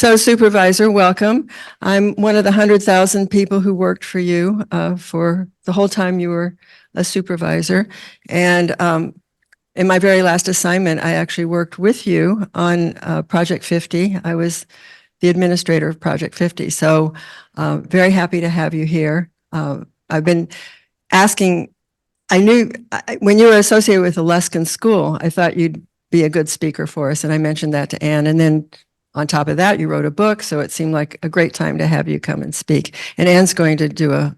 So Supervisor, welcome. I'm one of the 100,000 people who worked for you for the whole time you were a supervisor. And in my very last assignment, I actually worked with you on Project 50. I was the administrator of Project 50. So very happy to have you here. I've been asking, I knew when you were associated with the Luskin School, I thought you'd be a good speaker for us. And I mentioned that to Ann. And then on top of that, you wrote a book. So it seemed like a great time to have you come and speak. And Ann's going to do a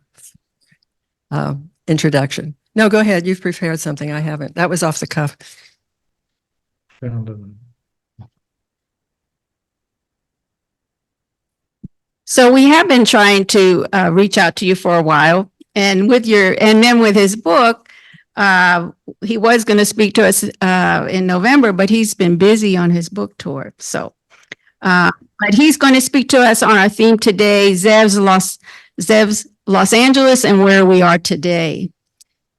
introduction. No, go ahead. You've prepared something. I haven't. That was off the cuff. So we have been trying to reach out to you for a while, and then with his book, he was going to speak to us in November, but he's been busy on his book tour. So, but he's going to speak to us on our theme today, Zev's Los Angeles and where we are today.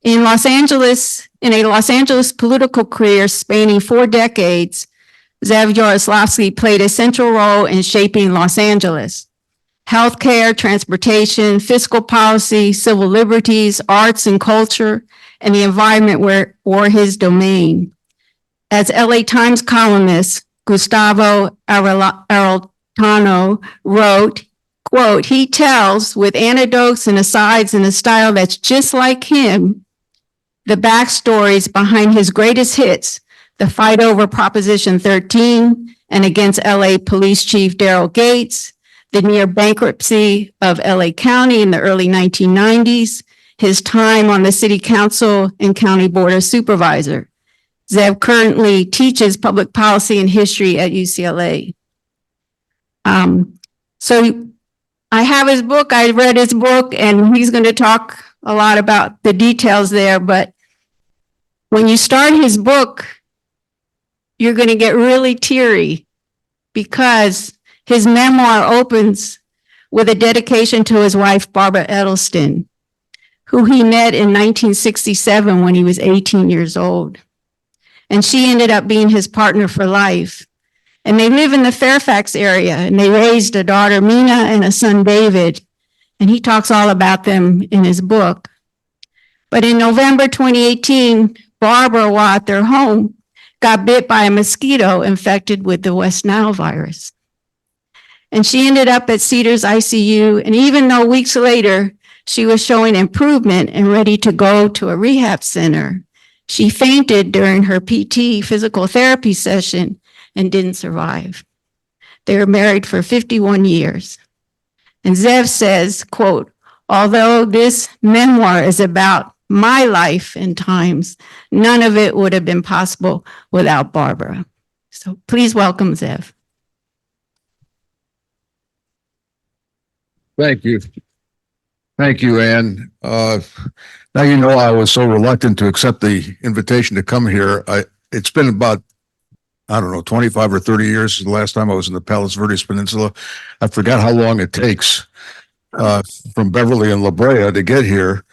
In a Los Angeles political career spanning 4 decades, Zev Yaroslavsky played a central role in shaping Los Angeles. Healthcare, transportation, fiscal policy, civil liberties, arts and culture, and the environment were his domain. As LA Times columnist Gustavo Arellano wrote, quote, he tells with anecdotes and asides in a style that's just like him, the backstories behind his greatest hits, the fight over Proposition 13 and against LA Police Chief Daryl Gates, the near bankruptcy of LA County in the early 1990s, his time on the City Council and County Board of Supervisors. Zev currently teaches public policy and history at UCLA. So I have his book, I read his book, and he's going to talk a lot about the details there. But when you start his book, you're going to get really teary because his memoir opens with a dedication to his wife, Barbara Edelston, who he met in 1967 when he was 18 years old. And she ended up being his partner for life. And they live in the Fairfax area, and they raised a daughter, Mina, and a son, David. And he talks all about them in his book. But in November 2018, Barbara, while at their home, got bit by a mosquito infected with the West Nile virus. And she ended up at Cedars ICU. And even though weeks later, she was showing improvement and ready to go to a rehab center, she fainted during her PT physical therapy session and didn't survive. They were married for 51 years. And Zev says, quote, although this memoir is about my life and times, none of it would have been possible without Barbara. So please welcome Zev. Thank you. Thank you, Ann. Now, you know, I was so reluctant to accept the invitation to come here. It's been about, I don't know, 25 or 30 years since the last time I was in the Palos Verdes Peninsula. I forgot how long it takes from Beverly and La Brea to get here.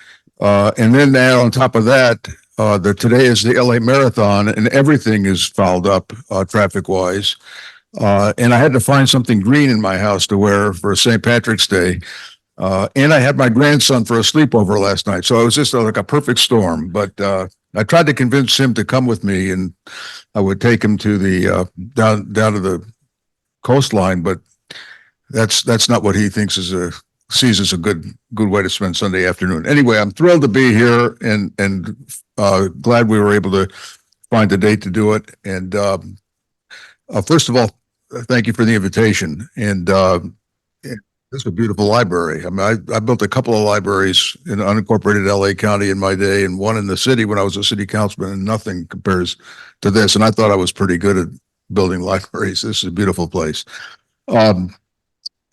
And then on top of that, today is the LA Marathon and everything is fouled up traffic-wise. And I had to find something green in my house to wear for St. Patrick's Day. And I had my grandson for a sleepover last night. So it was just like a perfect storm. But I tried to convince him to come with me, and I would take him to the down to the coastline. But that's not what he thinks sees as a good way to spend Sunday afternoon. Anyway, I'm thrilled to be here and glad we were able to find a date to do it. And first of all, thank you for the invitation. And this is a beautiful library. I mean, I built a couple of libraries in unincorporated LA County in my day, and one in the city when I was a city councilman, and nothing compares to this. And I thought I was pretty good at building libraries. This is a beautiful place.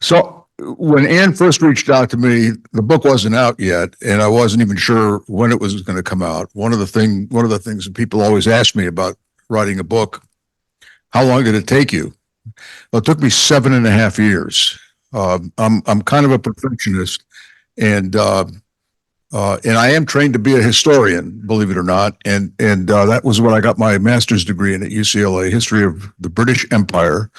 So when Ann first reached out to me, the book wasn't out yet, and I wasn't even sure when it was going to come out. One of the things that people always ask me about writing a book, how long did it take you? Well, it took me 7.5 years. I'm kind of a perfectionist, and I am trained to be a historian, believe it or not. And that was what I got my master's degree in at UCLA, history of the British Empire.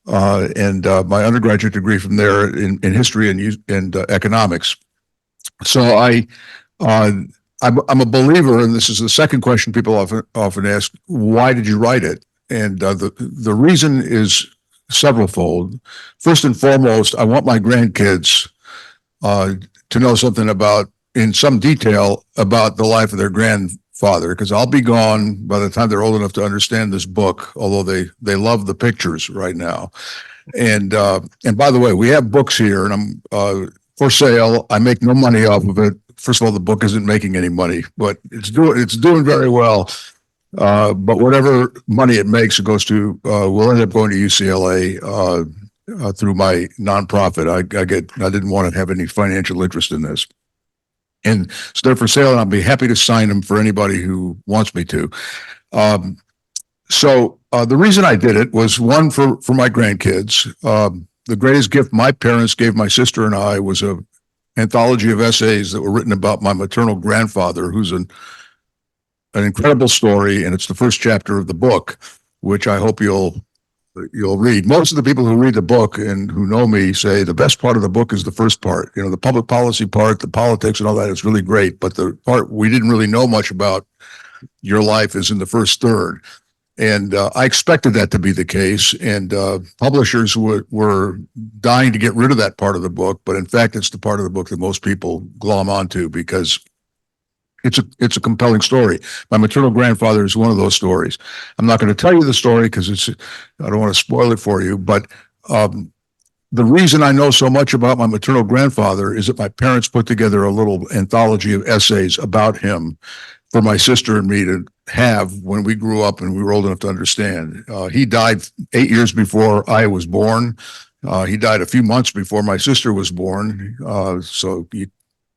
and my undergraduate degree from there in history and economics. So I'm a believer, and this is the second question people often ask: why did you write it? And the reason is severalfold. First and foremost, I want my grandkids to know something about, in some detail, about the life of their grandfather, because I'll be gone by the time they're old enough to understand this book, although they love the pictures right now. And by the way, we have books here, and I'm for sale. I make no money off of it. First of all, the book isn't making any money, but it's doing very well. But whatever money it makes, it goes to will end up going to UCLA through my nonprofit. I didn't want to have any financial interest in this, and so they're for sale, and I'll be happy to sign them for anybody who wants me to. So the reason I did it was, one, for my grandkids. The greatest gift my parents gave my sister and I was a anthology of essays that were written about my maternal grandfather, who's an incredible story, and it's the first chapter of the book, which I hope you'll read. Most of the people who read the book and who know me say the best part of the book is the first part. You know, the public policy part, the politics and all that is really great, but the part we didn't really know much about your life is in the first third. And I expected that to be the case, and publishers were dying to get rid of that part of the book, but in fact, it's the part of the book that most people glom onto because it's a compelling story. My maternal grandfather is one of those stories. I'm not going to tell you the story because I don't want to spoil it for you, but the reason I know so much about my maternal grandfather is that my parents put together a little anthology of essays about him for my sister and me to have when we grew up and we were old enough to understand. He died 8 years before I was born. He died a few months before my sister was born. So you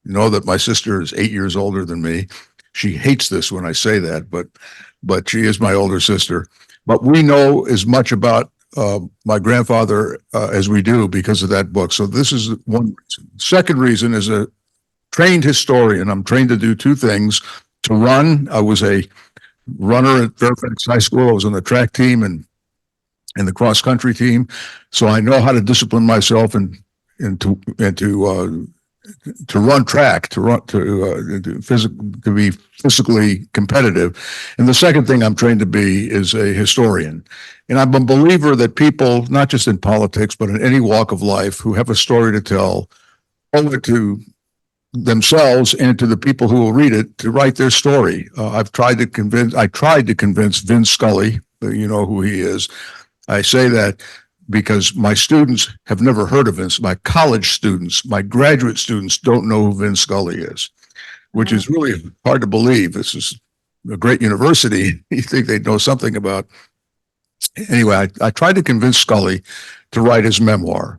know that my sister is 8 years older than me. She hates this when I say that, but she is my older sister. But we know as much about my grandfather as we do because of that book. So this is one reason. Second reason is a trained historian. I'm trained to do two things. To run, I was a runner at Fairfax High School. I was on the track team and the cross country team, so I know how to discipline myself and to run track, to be physically competitive. And the second thing I'm trained to be is a historian. And I'm a believer that people, not just in politics, but in any walk of life, who have a story to tell, owe it to themselves and to the people who will read it to write their story. I tried to convince Vince Scully, you know who he is. I say that because my students have never heard of Vince. My college students, my graduate students don't know who Vince Scully is, which is really hard to believe. This is a great university. You think they'd know something about. Anyway, I tried to convince Scully to write his memoir.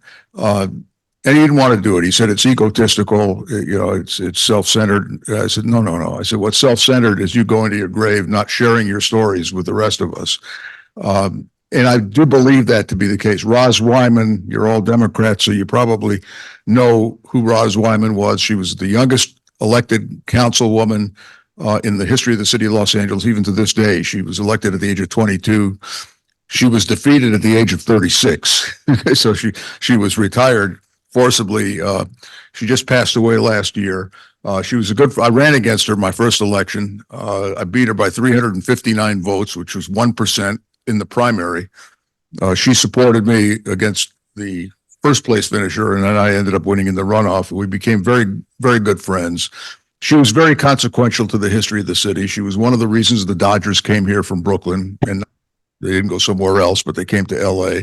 And he didn't want to do it. He said, it's egotistical, it's self-centered. I said, no. I said, what's self-centered is you going to your grave, not sharing your stories with the rest of us. And I do believe that to be the case. Roz Wyman, you're all Democrats, so you probably know who Roz Wyman was. She was the youngest elected councilwoman in the history of the city of Los Angeles, even to this day. She was elected at the age of 22. She was defeated at the age of 36. So she was retired forcibly. She just passed away last year. She was I ran against her my first election. I beat her by 359 votes, which was 1% in the primary. She supported me against the first place finisher, and then I ended up winning in the runoff. We became very, very good friends. She was very consequential to the history of the city. She was one of the reasons the Dodgers came here from Brooklyn, and they didn't go somewhere else, but they came to LA.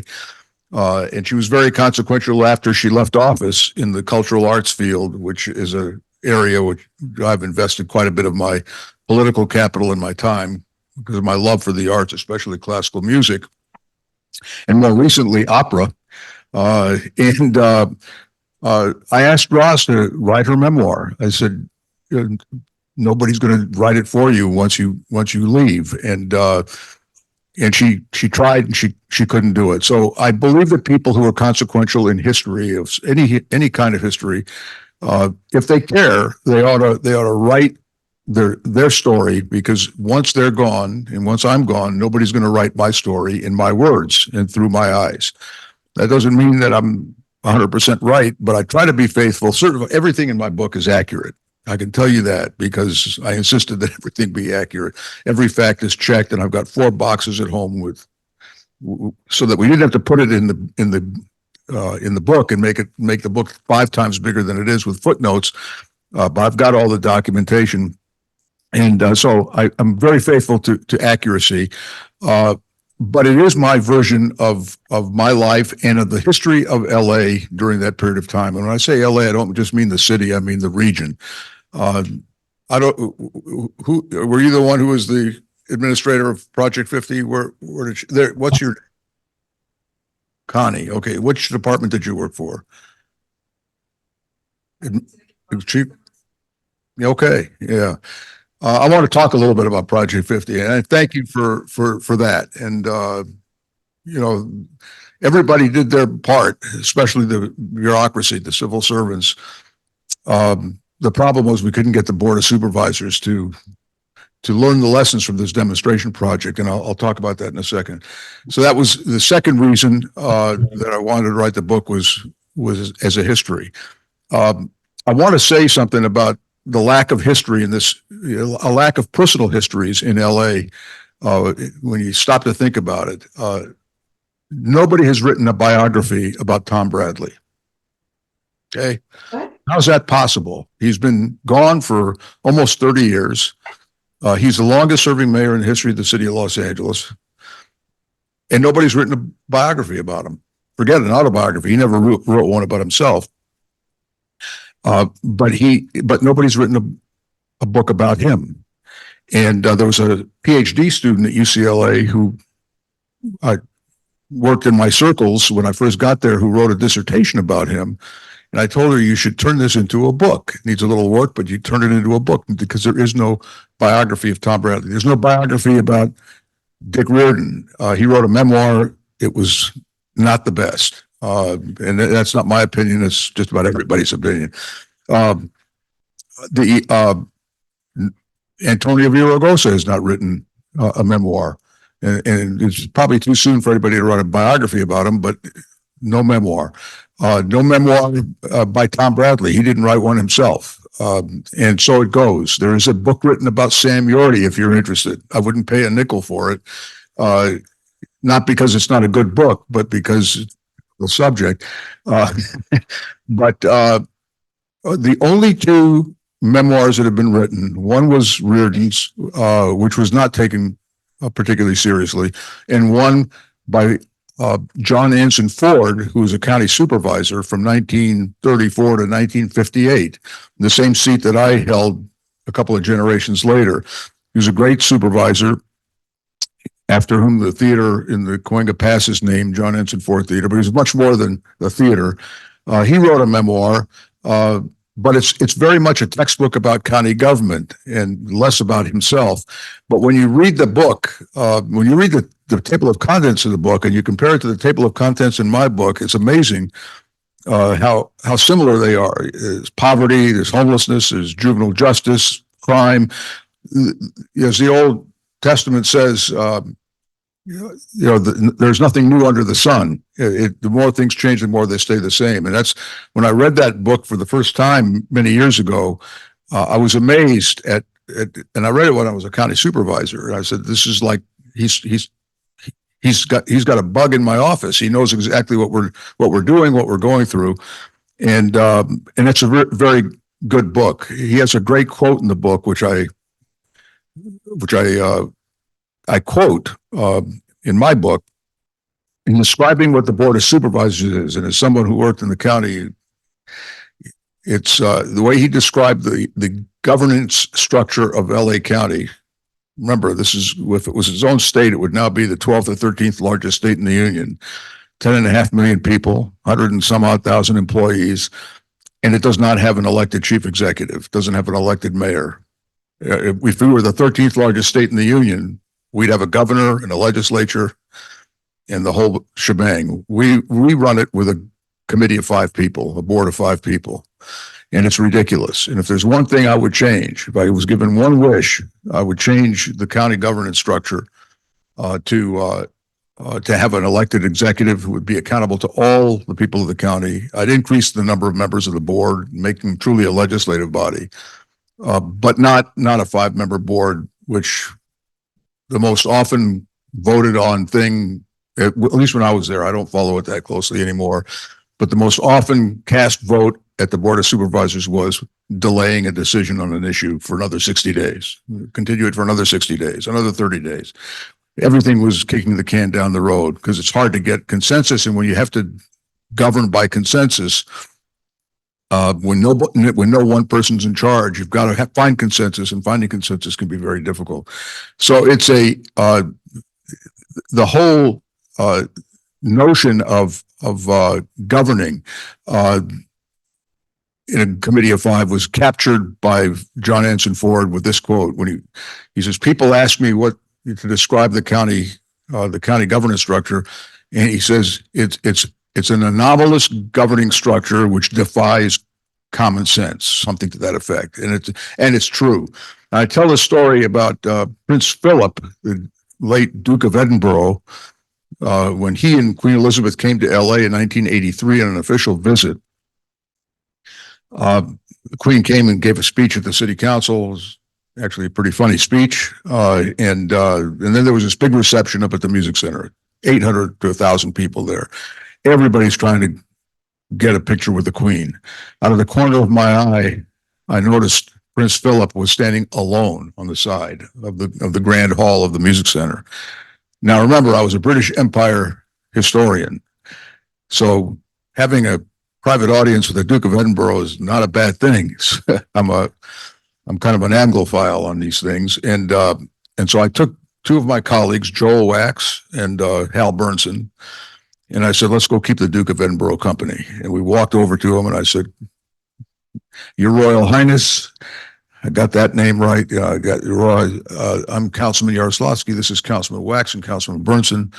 And she was very consequential after she left office in the cultural arts field, which is an area which I've invested quite a bit of my political capital and my time because of my love for the arts, especially classical music, and more recently opera. I asked Roz to write her memoir. I said, nobody's going to write it for you once you leave. And she tried and she couldn't do it. So I believe that people who are consequential in history of any kind of history, if they care, they ought to write their story, because once they're gone and once I'm gone, nobody's going to write my story in my words and through my eyes. That doesn't mean that I'm 100% right, but I try to be faithful. Certainly, everything in my book is accurate. I can tell you that because I insisted that everything be accurate. Every fact is checked, and I've got 4 boxes at home with, so that we didn't have to put it in the book and make the book 5 times bigger than it is with footnotes. But I've got all the documentation, and so I'm very faithful to accuracy. But it is my version of my life and of the history of LA during that period of time. And when I say LA, I don't just mean the city; I mean the region. I don't. Who were you? The one who was the administrator of Project 50? Where did you, there? What's your Connie? Okay, which department did you work for? Chief. Okay, yeah. I want to talk a little bit about Project 50, and I thank you for that. And you know, everybody did their part, especially the bureaucracy, the civil servants. The problem was we couldn't get the Board of Supervisors to learn the lessons from this demonstration project, and I'll talk about that in a second. So that was the second reason that I wanted to write the book was as a history. I want to say something about the lack of history in this, a lack of personal histories in LA. When you stop to think about it, nobody has written a biography about Tom Bradley. Okay. What? How's that possible? He's been gone for almost 30 years. He's the longest serving mayor in the history of the city of Los Angeles. And nobody's written a biography about him. Forget an autobiography. He never wrote one about himself. But nobody's written a book about him. And there was a PhD student at UCLA who worked in my circles when I first got there, who wrote a dissertation about him. And I told her, you should turn this into a book. It needs a little work, but you turn it into a book, because there is no biography of Tom Bradley. There's no biography about Dick Riordan. He wrote a memoir. It was not the best. And that's not my opinion. It's just about everybody's opinion. Antonio Villaraigosa has not written a memoir, and it's probably too soon for anybody to write a biography about him, but no memoir. No memoir by Tom Bradley. He didn't write one himself. And so it goes. There is a book written about Sam Yorty, if you're interested. I wouldn't pay a nickel for it. Not because it's not a good book, but because the subject. But the only 2 memoirs that have been written, one was Riordan's, which was not taken particularly seriously, and one by John Anson Ford, who was a county supervisor from 1934 to 1958, the same seat that I held a couple of generations later. He was a great supervisor, after whom the theater in the Cahuenga Pass is named, John Anson Ford Theater, but he was much more than the theater. He wrote a memoir, but it's very much a textbook about county government and less about himself. But when you read the book, when you read the table of contents of the book and you compare it to the table of contents in my book, it's amazing how similar they are. There's poverty, there's homelessness, there's juvenile justice, crime. As the Old Testament says, there's nothing new under the sun. The more things change, the more they stay the same. And that's when I read that book for the first time many years ago. I was amazed and I read it when I was a county supervisor. And I said, "This is like he's got a bug in my office. He knows exactly what we're doing, what we're going through." And it's a very good book. He has a great quote in the book, which I quote in my book, in describing what the Board of Supervisors is. And as someone who worked in the county, it's the way he described the governance structure of LA County. Remember, this is, if it was its own state, it would now be the 12th or 13th largest state in the union. 10.5 million people, 100 and some odd thousand employees, and it does not have an elected chief executive, doesn't have an elected mayor. If we were the 13th largest state in the union, we'd have a governor and a legislature and the whole shebang. We run it with a committee of 5 people, a board of 5 people, and it's ridiculous. And if there's one thing I would change, if I was given one wish, I would change the county governance structure to to have an elected executive who would be accountable to all the people of the county. I'd increase the number of members of the board, make them truly a legislative body, but not a 5-member board, which the most often voted on thing, at least when I was there, I don't follow it that closely anymore, but the most often cast vote at the Board of Supervisors was delaying a decision on an issue for another 60 days, continue it for another 60 days, another 30 days. Everything was kicking the can down the road because it's hard to get consensus. And when you have to govern by consensus, when no one person's in charge, you've got to find consensus, and finding consensus can be very difficult. So it's the whole notion of governing in a committee of 5 was captured by John Anson Ford with this quote when he says, "People ask me what to describe the county governance structure," and he says it's an anomalous governing structure which defies common sense, something to that effect, and it's true. I tell a story about Prince Philip, the late Duke of Edinburgh, when he and Queen Elizabeth came to LA in 1983 on an official visit. The Queen came and gave a speech at the city council. It was actually a pretty funny speech. And then there was this big reception up at the Music Center, 800 to 1,000 people there. Everybody's trying to get a picture with the Queen. Out of the corner of my eye, I noticed Prince Philip was standing alone on the side of the grand hall of the Music Center. Now, remember, I was a British Empire historian. So having a private audience with the Duke of Edinburgh is not a bad thing. I'm kind of an Anglophile on these things. And so I took 2 of my colleagues, Joel Wax and Hal Burnson, and I said, "Let's go keep the Duke of Edinburgh company." And we walked over to him and I said, "Your Royal Highness," I got that name right. I got I'm Councilman Yaroslavsky. This is Councilman Wax and Councilman Burnson.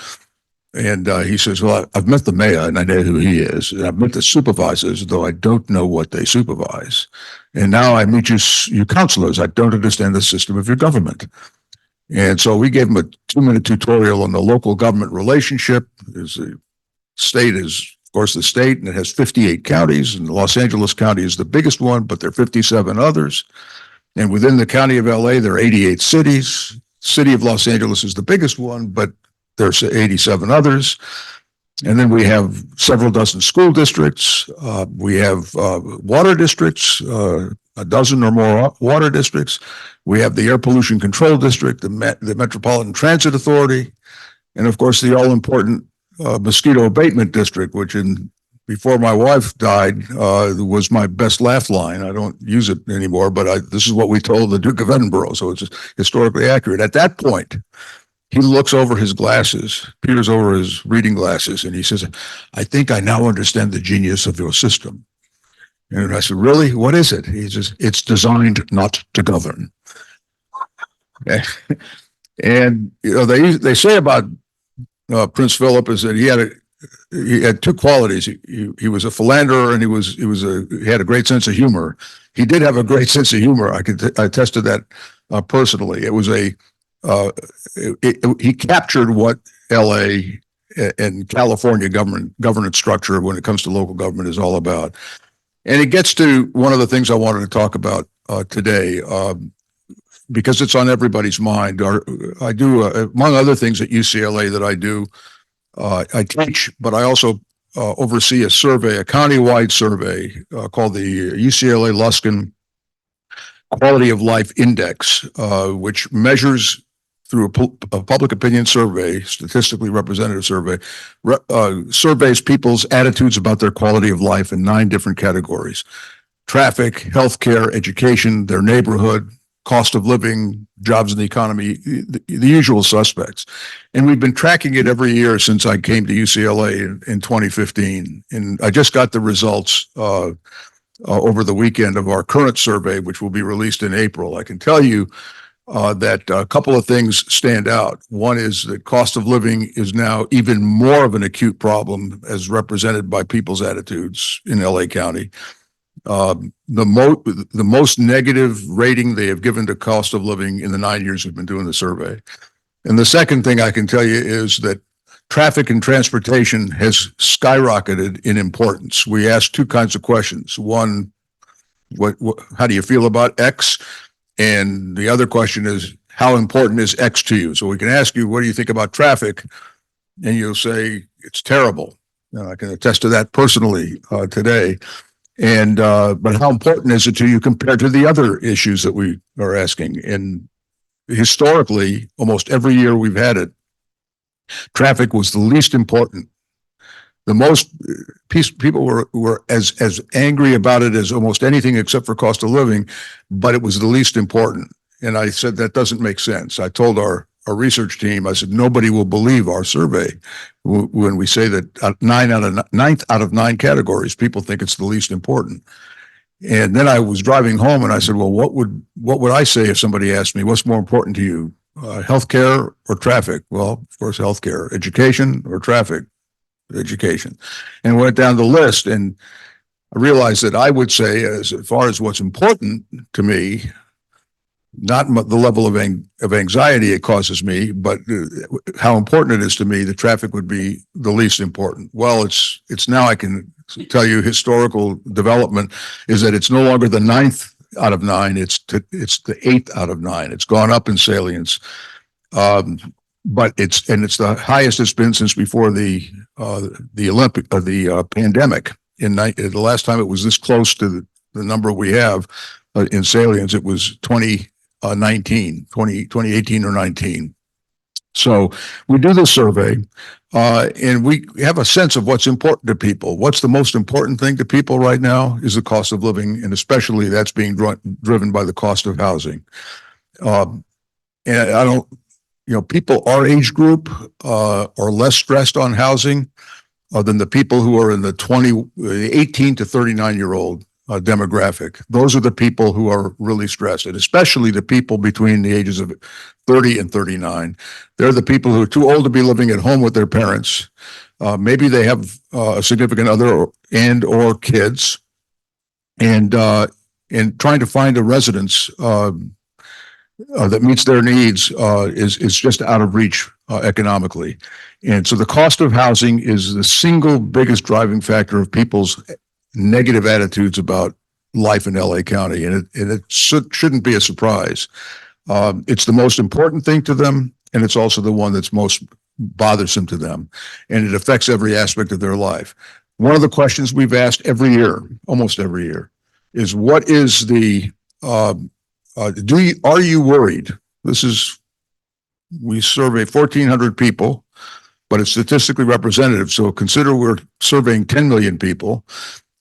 And he says, "Well, I've met the mayor and I know who he is. And I've met the supervisors, though I don't know what they supervise. And now I meet you councilors. I don't understand the system of your government." And so we gave him a 2-minute tutorial on the local government relationship. The state is, of course, the state, and it has 58 counties, and Los Angeles County is the biggest one, but there are 57 others. And within the county of LA, there are 88 cities. City of Los Angeles is the biggest one, but there's 87 others. And then we have several dozen school districts. We have water districts, a dozen or more water districts. We have the Air Pollution Control District, the Metropolitan Transit Authority, and of course the all-important Mosquito Abatement District, which before my wife died was my best laugh line. I don't use it anymore, but this is what we told the Duke of Edinburgh, so it's historically accurate. At that point, he looks over his glasses, peers over his reading glasses, and he says, "I think I now understand the genius of your system." And I said, "Really? What is it?" He says, "It's designed not to govern." And they say about Prince Philip is that he had 2 qualities. He was a philanderer, and he had a great sense of humor. He did have a great sense of humor. I attest to that personally. It was he captured what LA and California governance structure when it comes to local government is all about. And it gets to one of the things I wanted to talk about today, because it's on everybody's mind. I do, among other things at UCLA that I do, I teach, but I also oversee a survey, a countywide survey called the UCLA Luskin Quality of Life Index, which measures through a public opinion survey, statistically representative survey, surveys people's attitudes about their quality of life in 9 different categories: traffic, healthcare, education, their neighborhood, cost of living, jobs in the economy, the usual suspects. And we've been tracking it every year since I came to UCLA in 2015. And I just got the results over the weekend of our current survey, which will be released in April. I can tell you that a couple of things stand out. One is that cost of living is now even more of an acute problem as represented by people's attitudes in LA County. The most negative rating they have given to cost of living in the 9 years we've been doing the survey. And the second thing I can tell you is that traffic and transportation has skyrocketed in importance. We ask two kinds of questions. One, how do you feel about X? And the other question is, how important is X to you? So we can ask you, what do you think about traffic? And you'll say, it's terrible. And I can attest to that personally today. And but how important is it to you compared to the other issues that we are asking? And historically, almost every year we've had it, traffic was the least important. The most people were as angry about it as almost anything except for cost of living, but it was the least important. And I said, that doesn't make sense. I told our research team, I said, nobody will believe our survey when we say that ninth out of 9 categories, people think it's the least important. And then I was driving home and I said, well, what would I say if somebody asked me, what's more important to you, healthcare or traffic? Well, of course, healthcare. Education or traffic? Education. And went down the list, and I realized that I would say, as far as what's important to me, not the level of anxiety it causes me, but how important it is to me, the traffic would be the least important. Well, it's now I can tell you historical development is that it's no longer the 9th out of 9, it's the 8th out of 9. It's gone up in salience. But it's the highest it's been since before the pandemic. The last time it was this close to the number we have in salience, it was 2018 or 19. So we do this survey, and we have a sense of what's important to people. What's the most important thing to people right now is the cost of living, and especially that's being driven by the cost of housing. And I don't. People our age group are less stressed on housing than the people who are in the 18 to 39-year-old demographic. Those are the people who are really stressed, and especially the people between the ages of 30 and 39. They're the people who are too old to be living at home with their parents. Maybe they have a significant other or kids, and trying to find a residence that meets their needs is just out of reach economically. And so the cost of housing is the single biggest driving factor of people's negative attitudes about life in LA County. And it shouldn't be a surprise. It's the most important thing to them, and it's also the one that's most bothersome to them. And it affects every aspect of their life. One of the questions we've asked every year, almost every year, is what is the are you worried? We survey 1,400 people, but it's statistically representative. So consider we're surveying 10 million people,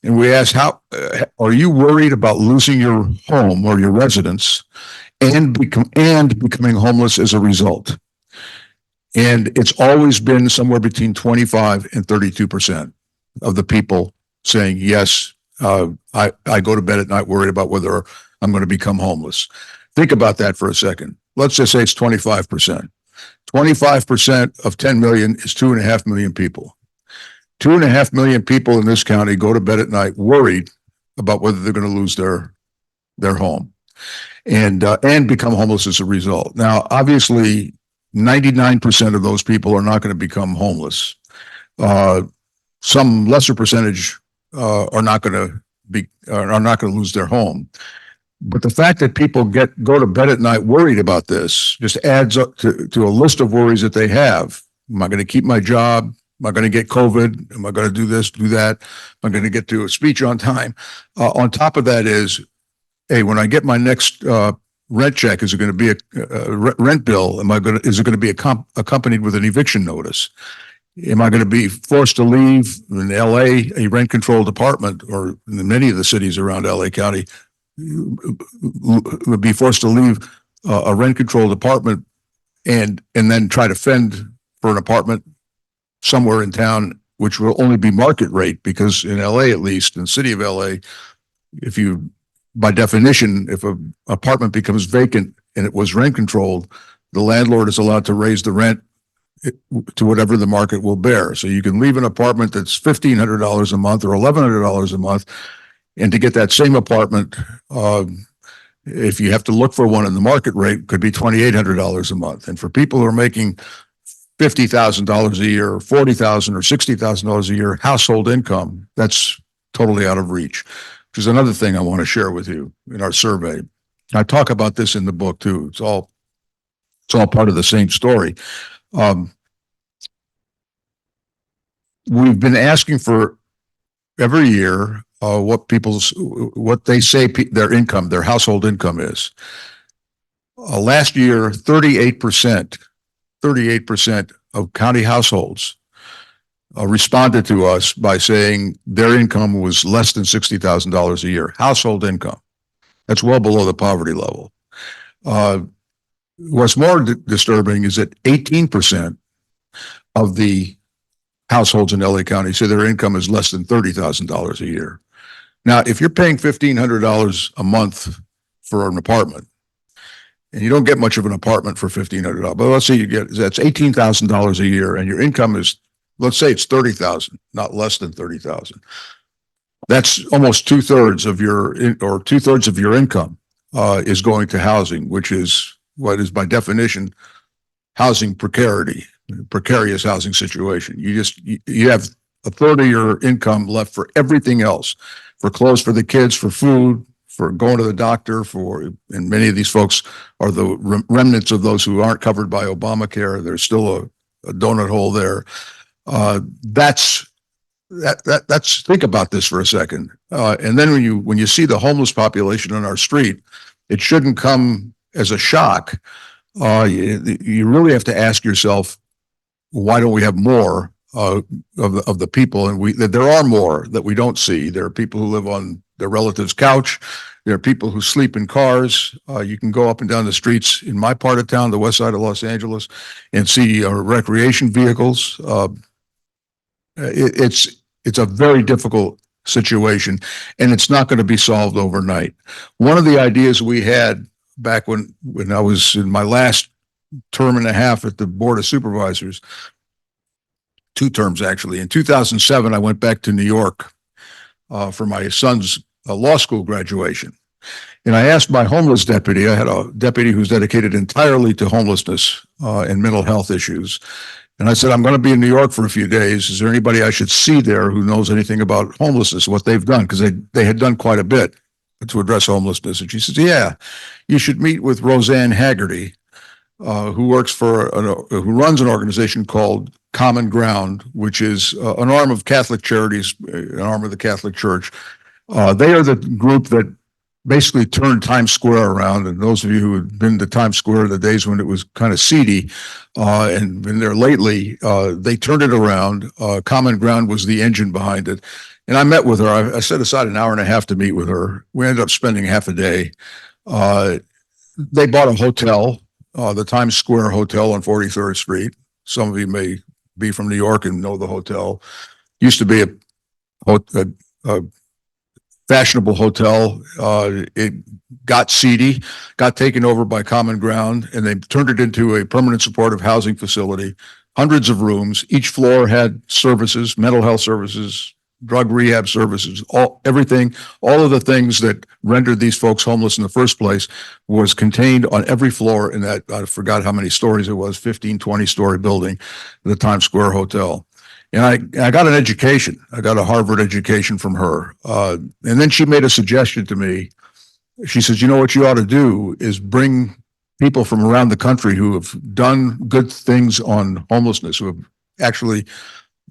and we ask, are you worried about losing your home or your residence and becoming homeless as a result? And it's always been somewhere between 25 and 32% of the people saying, yes, I go to bed at night worried about whether I'm going to become homeless. Think about that for a second. Let's just say it's 25%. 25% of 10 million is 2.5 million people. 2.5 million people in this county go to bed at night worried about whether they're going to lose their home and become homeless as a result. Now, obviously, 99% of those people are not going to become homeless. Some lesser percentage are not going to lose their home. But the fact that people go to bed at night worried about this just adds up to a list of worries that they have. Am I going to keep my job? Am I going to get COVID? Am I going to do this, do that? Am I going to get to a speech on time? On top of that is, hey, when I get my next rent check, is it going to be a rent bill? Is it going to be accompanied with an eviction notice? Am I going to be forced to leave in LA a rent-controlled apartment, or in many of the cities around LA County, would be forced to leave a rent-controlled apartment and then try to fend for an apartment somewhere in town, which will only be market rate, because in LA, at least in the city of LA, by definition, if an apartment becomes vacant and it was rent-controlled, the landlord is allowed to raise the rent to whatever the market will bear. So you can leave an apartment that's $1,500 a month or $1,100 a month, and to get that same apartment, if you have to look for one in the market rate, could be $2,800 a month. And for people who are making $50,000 a year, or $40,000 or $60,000 a year household income, that's totally out of reach, which is another thing I want to share with you in our survey. I talk about this in the book too. It's all part of the same story. We've been asking for every year what they say their income, their household income is. Last year, 38% of county households responded to us by saying their income was less than $60,000 a year, household income. That's well below the poverty level. What's more disturbing is that 18% of the households in LA County say their income is less than $30,000 a year. Now, if you're paying $1,500 a month for an apartment, and you don't get much of an apartment for $1,500, but let's say that's $18,000 a year, and your income is, let's say it's $30,000, not less than $30,000. That's almost two-thirds of your income is going to housing, which is what is by definition housing precarious housing situation. You have a third of your income left for everything else, for clothes for the kids, for food, for going to the doctor, and many of these folks are the remnants of those who aren't covered by Obamacare. There's still a donut hole there. Think about this for a second. And then when you see the homeless population on our street, it shouldn't come as a shock. You really have to ask yourself, why don't we have more of the people? And there are more that we don't see. There are people who live on their relative's couch. There are people who sleep in cars. You can go up and down the streets in my part of town, the west side of Los Angeles, and see recreation vehicles. It's a very difficult situation, and it's not going to be solved overnight. One of the ideas we had back when I was in my last term and a half at the Board of Supervisors, 2 terms actually. In 2007, I went back to New York for my son's law school graduation. And I asked my homeless deputy, I had a deputy who's dedicated entirely to homelessness and mental health issues. And I said, I'm going to be in New York for a few days. Is there anybody I should see there who knows anything about homelessness, what they've done? Because they had done quite a bit to address homelessness. And she says, yeah, you should meet with Roseanne Haggerty, who runs an organization called Common Ground, which is an arm of Catholic Charities, an arm of the Catholic Church. They are the group that basically turned Times Square around. And those of you who have been to Times Square, the days when it was kind of seedy and been there lately, they turned it around. Common Ground was the engine behind it. And I met with her. I set aside an hour and a half to meet with her. We ended up spending half a day. They bought a hotel, the Times Square Hotel on 43rd Street. Some of you may be from New York and know the hotel. Used to be a fashionable hotel. It got seedy, got taken over by Common Ground, and they turned it into a permanent supportive housing facility. Hundreds of rooms. Each floor had services, mental health services, drug rehab services, everything, all of the things that rendered these folks homeless in the first place was contained on every floor in that, I forgot how many stories it was, 15, 20-story building, the Times Square Hotel. And I got an education. I got a Harvard education from her. And then she made a suggestion to me. She says, you know what you ought to do is bring people from around the country who have done good things on homelessness, who have actually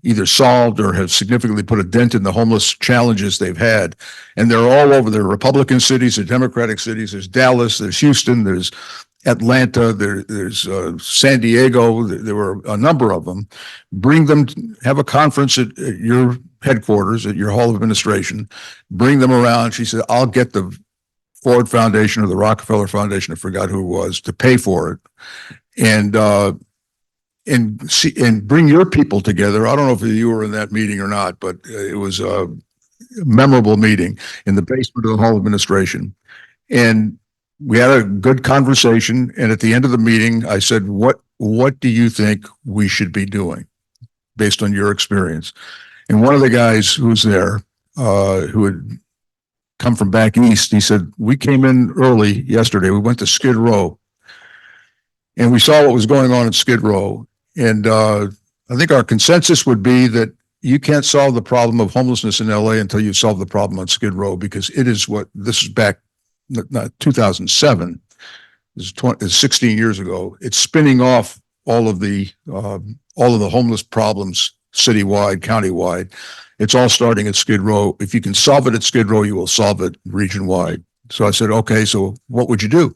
either solved or have significantly put a dent in the homeless challenges they've had. And they're all over. There are Republican cities, there are Democratic cities. There's Dallas, there's Houston, there's Atlanta, there's San Diego. There were a number of them. Bring them, have a conference at your headquarters, at your Hall of Administration. Bring them around. She said, I'll get the Ford Foundation or the Rockefeller Foundation, I forgot who it was, to pay for it. And bring your people together. I don't know if you were in that meeting or not, but it was a memorable meeting in the basement of the Hall of Administration. And we had a good conversation. And at the end of the meeting, I said, what do you think we should be doing based on your experience? And one of the guys who was there, who had come from back east, he said, we came in early yesterday. We went to Skid Row and we saw what was going on at Skid Row. And I think our consensus would be that you can't solve the problem of homelessness in LA until you solve the problem on Skid Row, because it is this is back, not 2007, this is 16 years ago. It's spinning off all of the homeless problems citywide, countywide. It's all starting at Skid Row. If you can solve it at Skid Row, you will solve it region-wide. So I said, okay, so what would you do?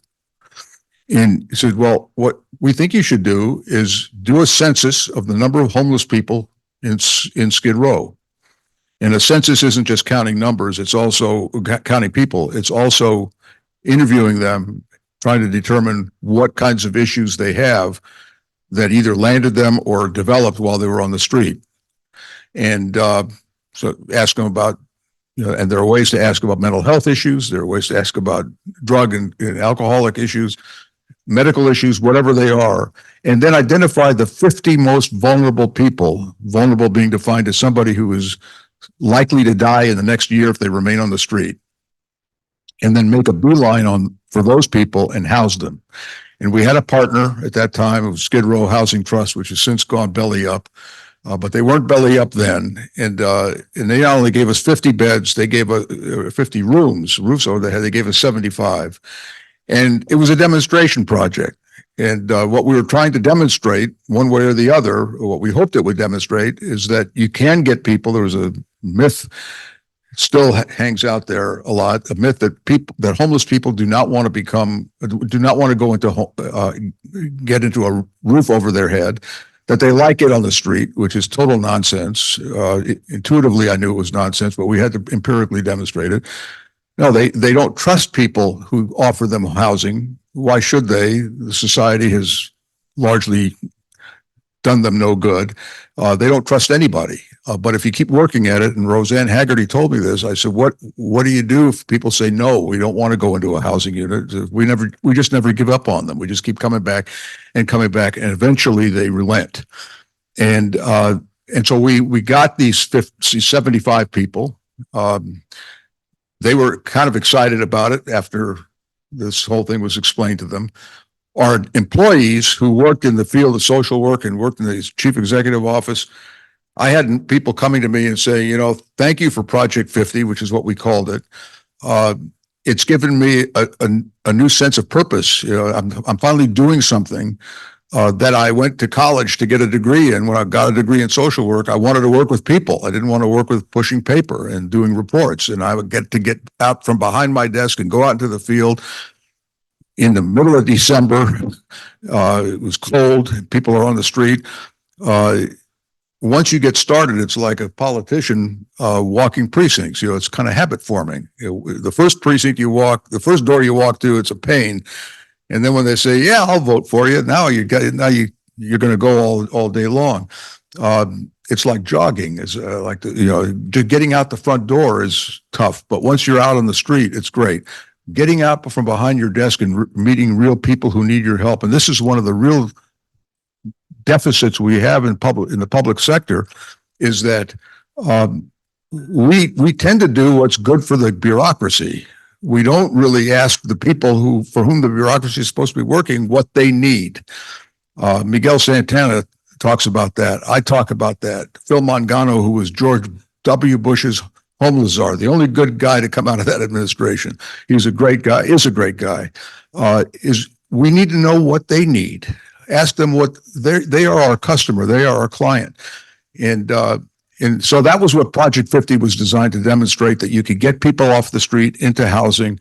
And he said, well, what we think you should do is do a census of the number of homeless people in Skid Row. And a census isn't just counting numbers, it's also counting people. It's also interviewing them, trying to determine what kinds of issues they have that either landed them or developed while they were on the street. And so ask them about, and there are ways to ask about mental health issues. There are ways to ask about drug and alcoholic issues, medical issues, whatever they are, and then identify the 50 most vulnerable people, vulnerable being defined as somebody who is likely to die in the next year if they remain on the street, and then make a beeline for those people and house them. And we had a partner at that time, it was Skid Row Housing Trust, which has since gone belly up, but they weren't belly up then. And they not only gave us 50 beds, they gave us 50 roofs over the head, they gave us 75. And it was a demonstration project. And what we were trying to demonstrate, one way or the other, or what we hoped it would demonstrate, is that you can get people. There was a myth, still hangs out there a lot, a myth that homeless people do not want to go into, get into a roof over their head, that they like it on the street, which is total nonsense. Intuitively, I knew it was nonsense, but we had to empirically demonstrate it. No, they don't trust people who offer them housing. Why should they? The society has largely done them no good. They don't trust anybody. But if you keep working at it, and Roseanne Haggerty told me this, I said, what do you do if people say, no, we don't want to go into a housing unit? We just never give up on them. We just keep coming back, and eventually they relent. And so we got these 75 people. They were kind of excited about it after this whole thing was explained to them. Our employees who worked in the field of social work and worked in the chief executive office, I had people coming to me and saying, thank you for Project 50, which is what we called it. It's given me a new sense of purpose. I'm finally doing something that I went to college to get a degree in. When I got a degree in social work, I wanted to work with people. I didn't want to work with pushing paper and doing reports. And I would get out from behind my desk and go out into the field in the middle of December. It was cold. People are on the street. Once you get started, it's like a politician walking precincts. It's kind of habit forming. The first precinct you walk, the first door you walk to, it's a pain. And then when they say, yeah, I'll vote for you, now you're going to go all day long. It's like jogging. It's getting out the front door is tough, but once you're out on the street, it's great. Getting out from behind your desk and meeting real people who need your help. And this is one of the real deficits we have in the public sector, is that we tend to do what's good for the bureaucracy. We don't really ask the people for whom the bureaucracy is supposed to be working what they need. Miguel Santana talks about that. I talk about that. Phil Mangano, who was George W. Bush's homeless czar, the only good guy to come out of that administration. He's a great guy, is a great guy. We need to know what they need. Ask them what they are our customer, they are our client. And so that was what Project 50 was designed to demonstrate, that you could get people off the street into housing.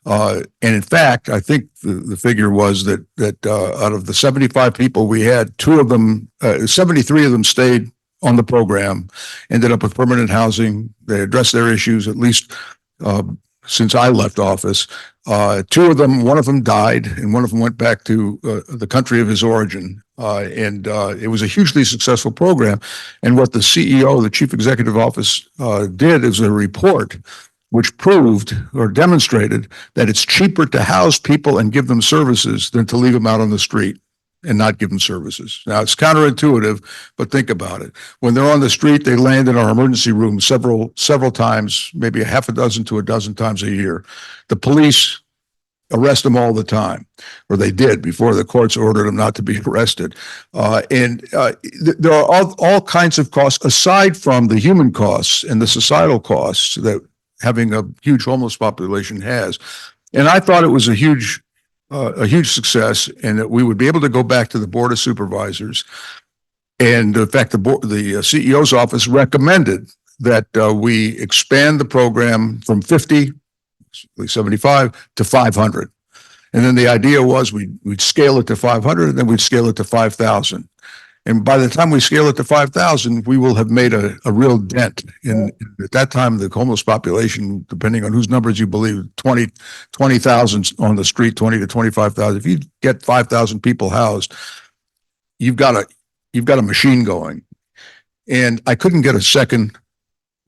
And in fact, I think the figure was that out of the 75 people we had, 73 of them stayed on the program, ended up with permanent housing. They addressed their issues, at least since I left office. Two of them, one of them died, and one of them went back to the country of his origin. And it was a hugely successful program. And what the CEO, the Chief Executive Office, did is a report which proved or demonstrated that it's cheaper to house people and give them services than to leave them out on the street and not give them services. Now, it's counterintuitive, but think about it. When they're on the street, they land in our emergency room several times, maybe a half a dozen to a dozen times a year. The police arrest them all the time, or they did before the courts ordered them not to be arrested. There are all kinds of costs aside from the human costs and the societal costs that having a huge homeless population has. And I thought it was a huge success, and that we would be able to go back to the Board of Supervisors. And in fact, the CEO's office recommended that we expand the program from 50, 75 to 500. And then the idea was we'd scale it to 500, and then we'd scale it to 5,000. And by the time we scale it to 5,000, we will have made a real dent at that time, the homeless population, depending on whose numbers you believe, 20,000 on the street, 20 to 25,000. If you get 5,000 people housed, you've got a machine going. And I couldn't get a second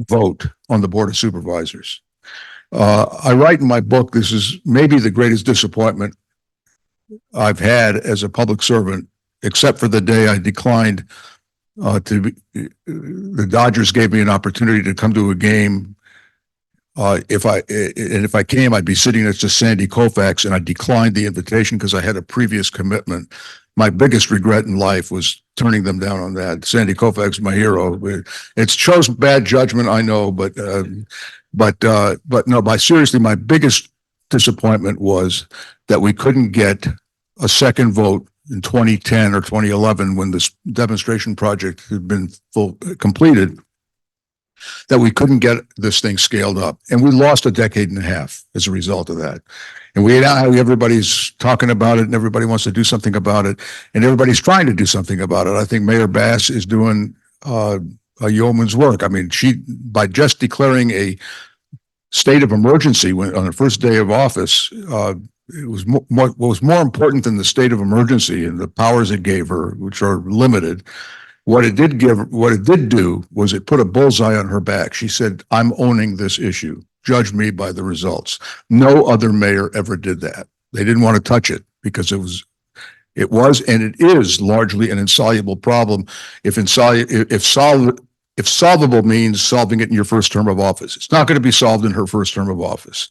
vote on the Board of Supervisors. I write in my book, this is maybe the greatest disappointment I've had as a public servant, except for the day I declined the Dodgers gave me an opportunity to come to a game. If I came, I'd be sitting next to Sandy Koufax, and I declined the invitation because I had a previous commitment. My biggest regret in life was turning them down on that. Sandy Koufax is my hero. It shows bad judgment, I know, but no, seriously, my biggest disappointment was that we couldn't get a second vote in 2010 or 2011 when this demonstration project had been completed, that we couldn't get this thing scaled up. And we lost a decade and a half as a result of that. And everybody's talking about it, and everybody wants to do something about it, and everybody's trying to do something about it. I think Mayor Bass is doing a yeoman's work. I mean, by just declaring a state of emergency on the first day of office, it was what was more important than the state of emergency and the powers it gave her, which are limited. What it did do was it put a bullseye on her back. She said, "I'm owning this issue. Judge me by the results." No other mayor ever did that. They didn't want to touch it because it was and it is largely an insoluble problem. If solvable means solving it in your first term of office, it's not going to be solved in her first term of office.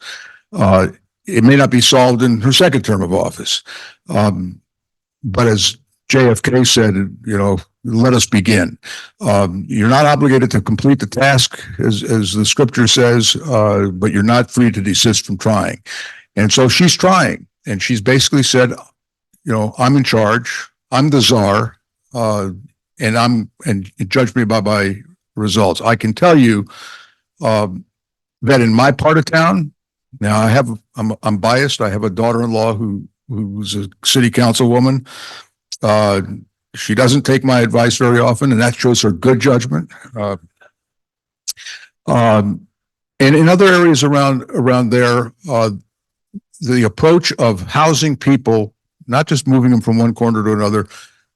It may not be solved in her second term of office. But as JFK said, let us begin. You're not obligated to complete the task, as the scripture says, but you're not free to desist from trying. And so she's trying, and she's basically said, I'm in charge. I'm the czar, and judge me by my results. I can tell you that in my part of town, now I'm biased. I have a daughter-in-law who's a city councilwoman. She doesn't take my advice very often, and that shows her good judgment. And in other areas around there, the approach of housing people, not just moving them from one corner to another,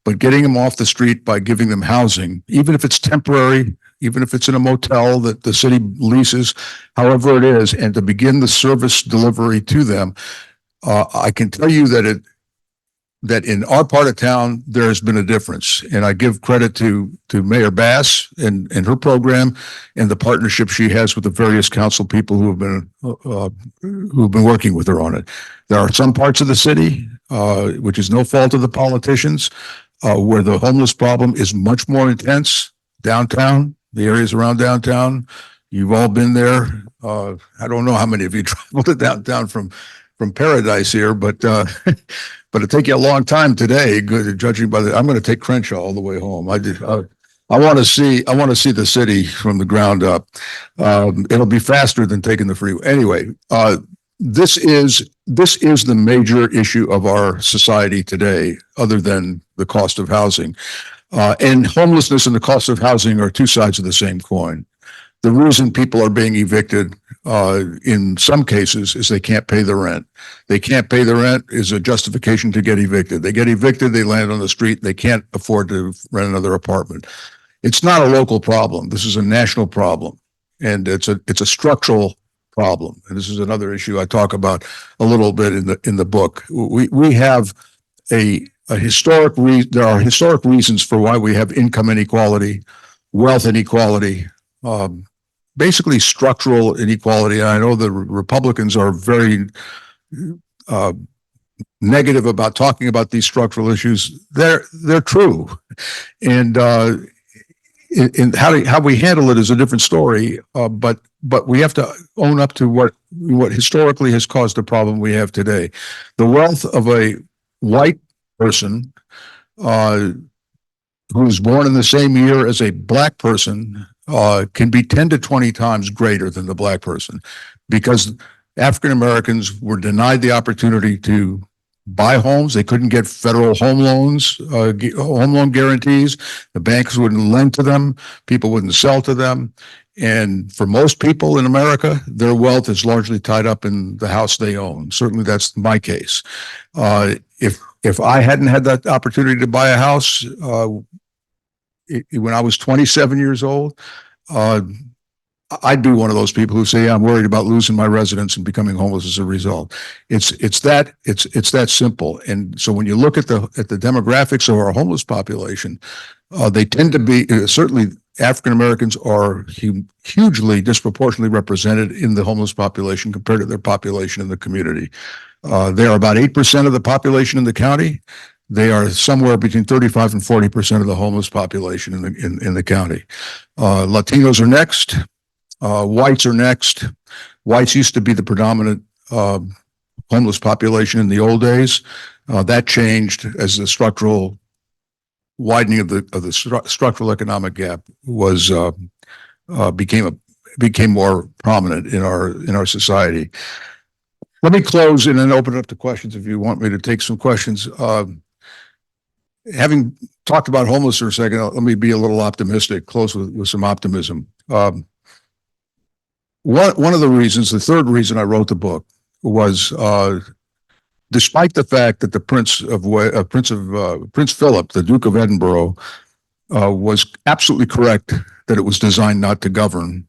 but getting them off the street by giving them housing, even if it's temporary, even if it's in a motel that the city leases, however it is, and to begin the service delivery to them. I can tell you that in our part of town, there has been a difference. And I give credit to Mayor Bass and her program and the partnership she has with the various council people who have been working with her on it. There are some parts of the city, which is no fault of the politicians, where the homeless problem is much more intense. Downtown, the areas around downtown, you've all been there. I don't know how many of you traveled to downtown from Paradise here, but it'll take you a long time today, judging by I'm going to take Crenshaw all the way home. I want to see the city from the ground up. It'll be faster than taking the freeway. Anyway, this is the major issue of our society today, other than the cost of housing. And homelessness and the cost of housing are two sides of the same coin. The reason people are being evicted in some cases is they can't pay the rent. They can't pay the rent is a justification to get evicted. They get evicted, they land on the street, they can't afford to rent another apartment. It's not a local problem. This is a national problem, and it's a structural problem. And this is another issue I talk about a little bit in the book. We have there are historic reasons for why we have income inequality, wealth inequality, basically structural inequality. And I know the Republicans are very negative about talking about these structural issues, they're true. And in how we handle it is a different story. But we have to own up to what historically has caused the problem we have today. The wealth of a white person who was born in the same year as a black person can be 10 to 20 times greater than the black person, because African Americans were denied the opportunity to buy homes. They couldn't get federal home loans, home loan guarantees. The banks wouldn't lend to them. People wouldn't sell to them. And for most people in America, their wealth is largely tied up in the house they own. Certainly that's my case. If I hadn't had that opportunity to buy a house when I was 27 years old, I'd be one of those people who say I'm worried about losing my residence and becoming homeless as a result. It's that simple. And so when you look at the demographics of our homeless population, they tend to be certainly African Americans are hugely disproportionately represented in the homeless population compared to their population in the community. They are about 8% of the population in the county. They are somewhere between 35 and 40% of the homeless population in the county. Latinos are next. Whites are next. Whites used to be the predominant homeless population in the old days. That changed as the structural widening of the structural economic gap was became more prominent in our society. Let me close and then open it up to questions if you want me to take some questions. Having talked about homeless for a second, let me be a little optimistic, close with some optimism. One of the reasons, the third reason I wrote the book was, despite the fact that the Prince Philip, the Duke of Edinburgh, was absolutely correct that it was designed not to govern,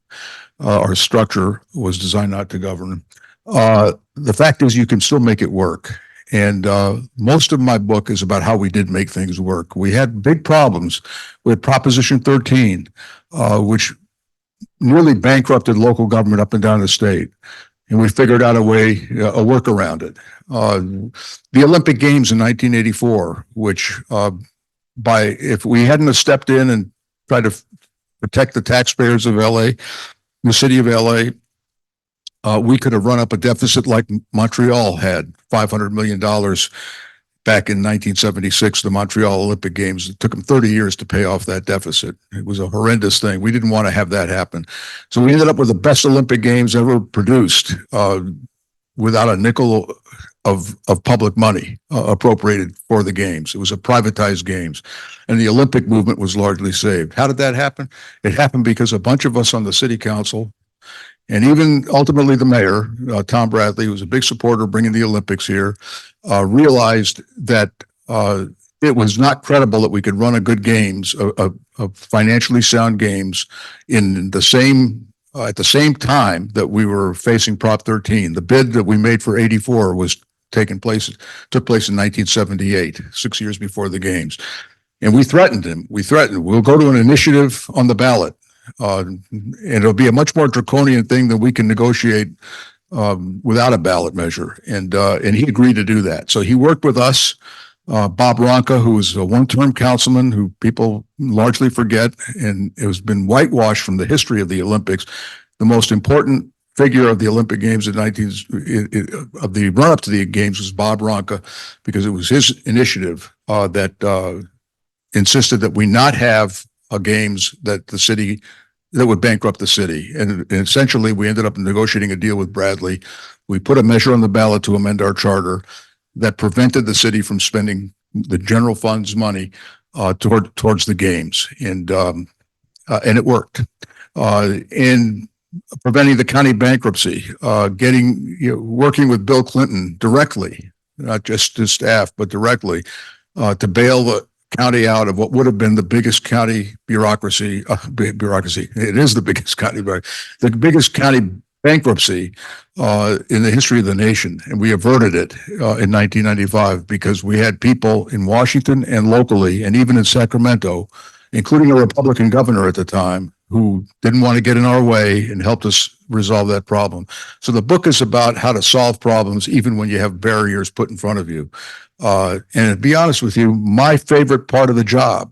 our structure was designed not to govern. The fact is, you can still make it work. And most of my book is about how we did make things work. We had big problems with Proposition 13, which nearly bankrupted local government up and down the state. And we figured out a work around it. The Olympic Games in 1984, which if we hadn't have stepped in and tried to protect the taxpayers of LA, the city of LA, we could have run up a deficit like Montreal had, $500 million back in 1976, the Montreal Olympic Games. It took them 30 years to pay off that deficit. It was a horrendous thing. We didn't want to have that happen. So we ended up with the best Olympic Games ever produced without a nickel of public money appropriated for the games. It was a privatized games. And the Olympic movement was largely saved. How did that happen? It happened because a bunch of us on the city council, and even ultimately the mayor, Tom Bradley, who was a big supporter of bringing the Olympics here, realized that it was not credible that we could run a good games, a financially sound games, in the same at the same time that we were facing Prop 13. The bid that we made for 84 took place in 1978, 6 years before the games. And we threatened him. We'll go to an initiative on the ballot. And it'll be a much more draconian thing than we can negotiate without a ballot measure. And he agreed to do that. So he worked with us, Bob Ronca, who was a one-term councilman who people largely forget, and it has been whitewashed from the history of the Olympics. The most important figure of the Olympic Games of the run-up to the Games was Bob Ronca, because it was his initiative that insisted that we not have a games that would bankrupt the city. And essentially, we ended up negotiating a deal with Bradley. We put a measure on the ballot to amend our charter that prevented the city from spending the general fund's money towards the games. And it worked. In preventing the county bankruptcy, working with Bill Clinton directly, not just his staff, but directly, to bail the county out of what would have been the biggest county bureaucracy. It is the biggest county, the biggest county bankruptcy in the history of the nation. And we averted it in 1995 because we had people in Washington and locally, and even in Sacramento, including a Republican governor at the time who didn't want to get in our way and helped us resolve that problem. So the book is about how to solve problems even when you have barriers put in front of you. And to be honest with you, my favorite part of the job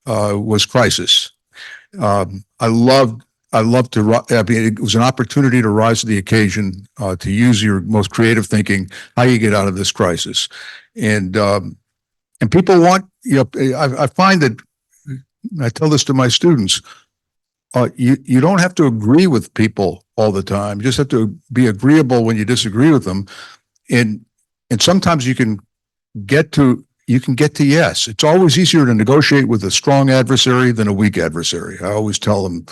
was crisis. I loved to, I mean, it was an opportunity to rise to the occasion, to use your most creative thinking, how you get out of this crisis. And people want, you know, I find that, I tell this to my students, you don't have to agree with people all the time. You just have to be agreeable when you disagree with them. And sometimes you can get to yes. It's always easier to negotiate with a strong adversary than a weak adversary. I always tell them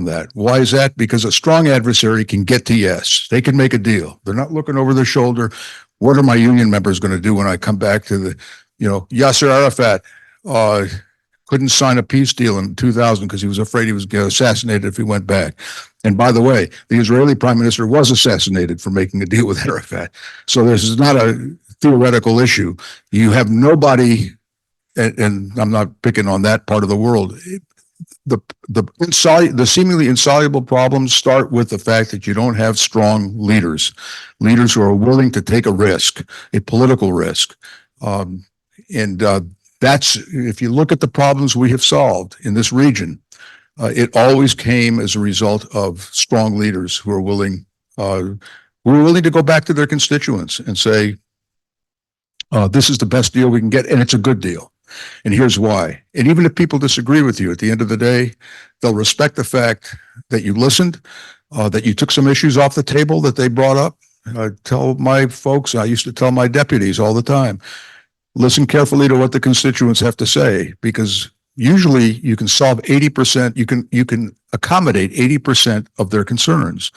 that. Why is that? Because a strong adversary can get to yes. They can make a deal. They're not looking over their shoulder. What are my union members going to do when I come back to the, you know, Yasser Arafat couldn't sign a peace deal in 2000 because he was afraid he was going to get assassinated if he went back. And by the way, the Israeli prime minister was assassinated for making a deal with Arafat. So this is not a theoretical issue. You have nobody, and I'm not picking on that part of the world. The seemingly insoluble problems start with the fact that you don't have strong leaders who are willing to take a risk, a political risk. That's, if you look at the problems we have solved in this region, it always came as a result of strong leaders who are willing to go back to their constituents and say, this is the best deal we can get, and it's a good deal. And here's why. And even if people disagree with you, at the end of the day, they'll respect the fact that you listened, that you took some issues off the table that they brought up. I tell my folks, I used to tell my deputies all the time, listen carefully to what the constituents have to say, because usually you can solve 80%, you can accommodate 80% of their concerns.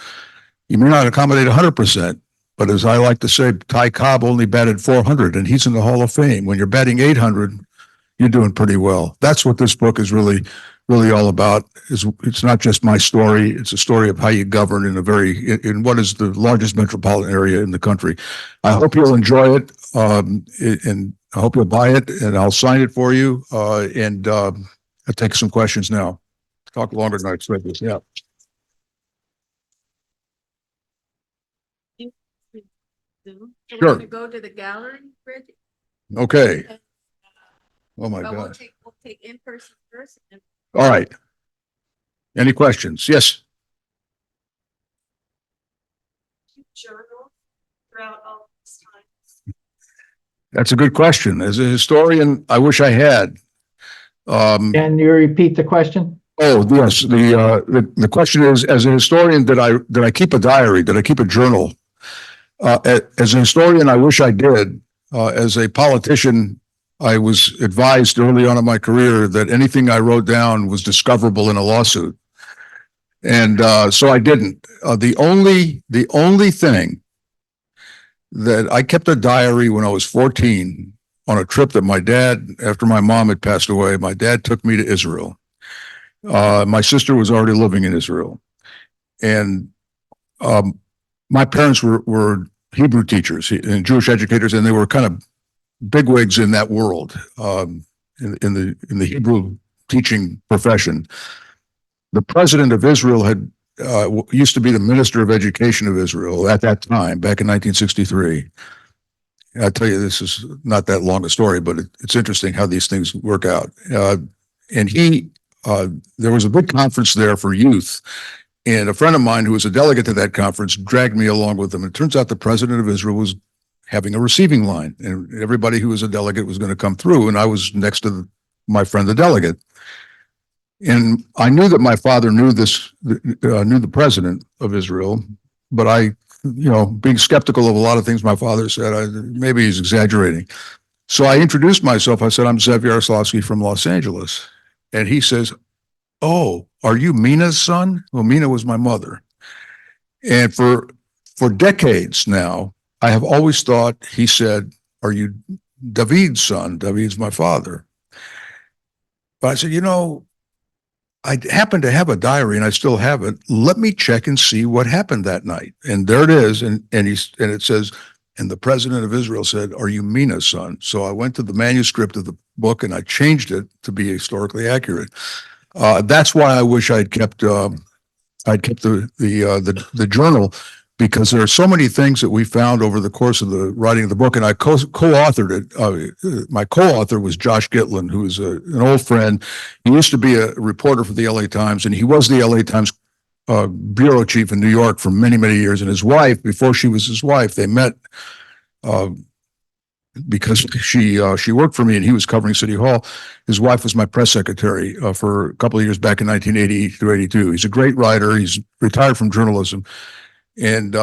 You may not accommodate 100%, but as I like to say, Ty Cobb only batted 400 and he's in the Hall of Fame. When you're batting 800, you're doing pretty well. That's what this book is really all about. It's not just my story. It's a story of how you govern in what is the largest metropolitan area in the country. I hope you'll enjoy it. And I hope you'll buy it, and I'll sign it for you. And I'll take some questions now. Talk longer than I expected. Yeah. So Sure. we're going to go to the gallery, Bridget. Okay. Oh my But God. we'll take in person first. And All right. Any questions? Yes. Journal throughout all this time? That's a good question. As a historian, I wish I had. Can you repeat the question? Oh, yes. The question is, as a historian, did I keep a diary? Did I keep a journal? As a historian, I wish I did. As a politician, I was advised early on in my career that anything I wrote down was discoverable in a lawsuit. And so I didn't. The only thing that I kept a diary when I was 14 on a trip that my dad, after my mom had passed away, my dad took me to Israel. My sister was already living in Israel. And my parents were Hebrew teachers and Jewish educators, and they were kind of bigwigs in that world, in the Hebrew teaching profession. The president of Israel had used to be the minister of education of Israel at that time, back in 1963. I tell you, this is not that long a story, but it's interesting how these things work out. And there was a big conference there for youth. And a friend of mine who was a delegate to that conference dragged me along with them. It turns out the president of Israel was having a receiving line, and everybody who was a delegate was going to come through. And I was next to my friend, the delegate. And I knew that my father knew the president of Israel, but I, being skeptical of a lot of things my father said, maybe he's exaggerating. So I introduced myself. I said, I'm Zev Yaroslavsky from Los Angeles. And he says, oh, are you Mina's son? Well, Mina was my mother. And for decades now, I have always thought he said, are you David's son? David's my father. But I said, I happen to have a diary and I still have it. Let me check and see what happened that night. And there it is. And it says, And the president of Israel said, "Are you Mina's son?" So I went to the manuscript of the book and I changed it to be historically accurate. That's why I wish I'd kept the journal, because there are so many things that we found over the course of the writing of the book. And I co-authored it. My co-author was Josh Gitlin, who is an old friend. He used to be a reporter for the LA Times, and he was the LA Times bureau chief in New York for many, many years. And his wife, before she was his wife, they met because she worked for me and he was covering City Hall. His wife was my press secretary for a couple of years back in 1980 through 82. He's a great writer. He's retired from journalism. And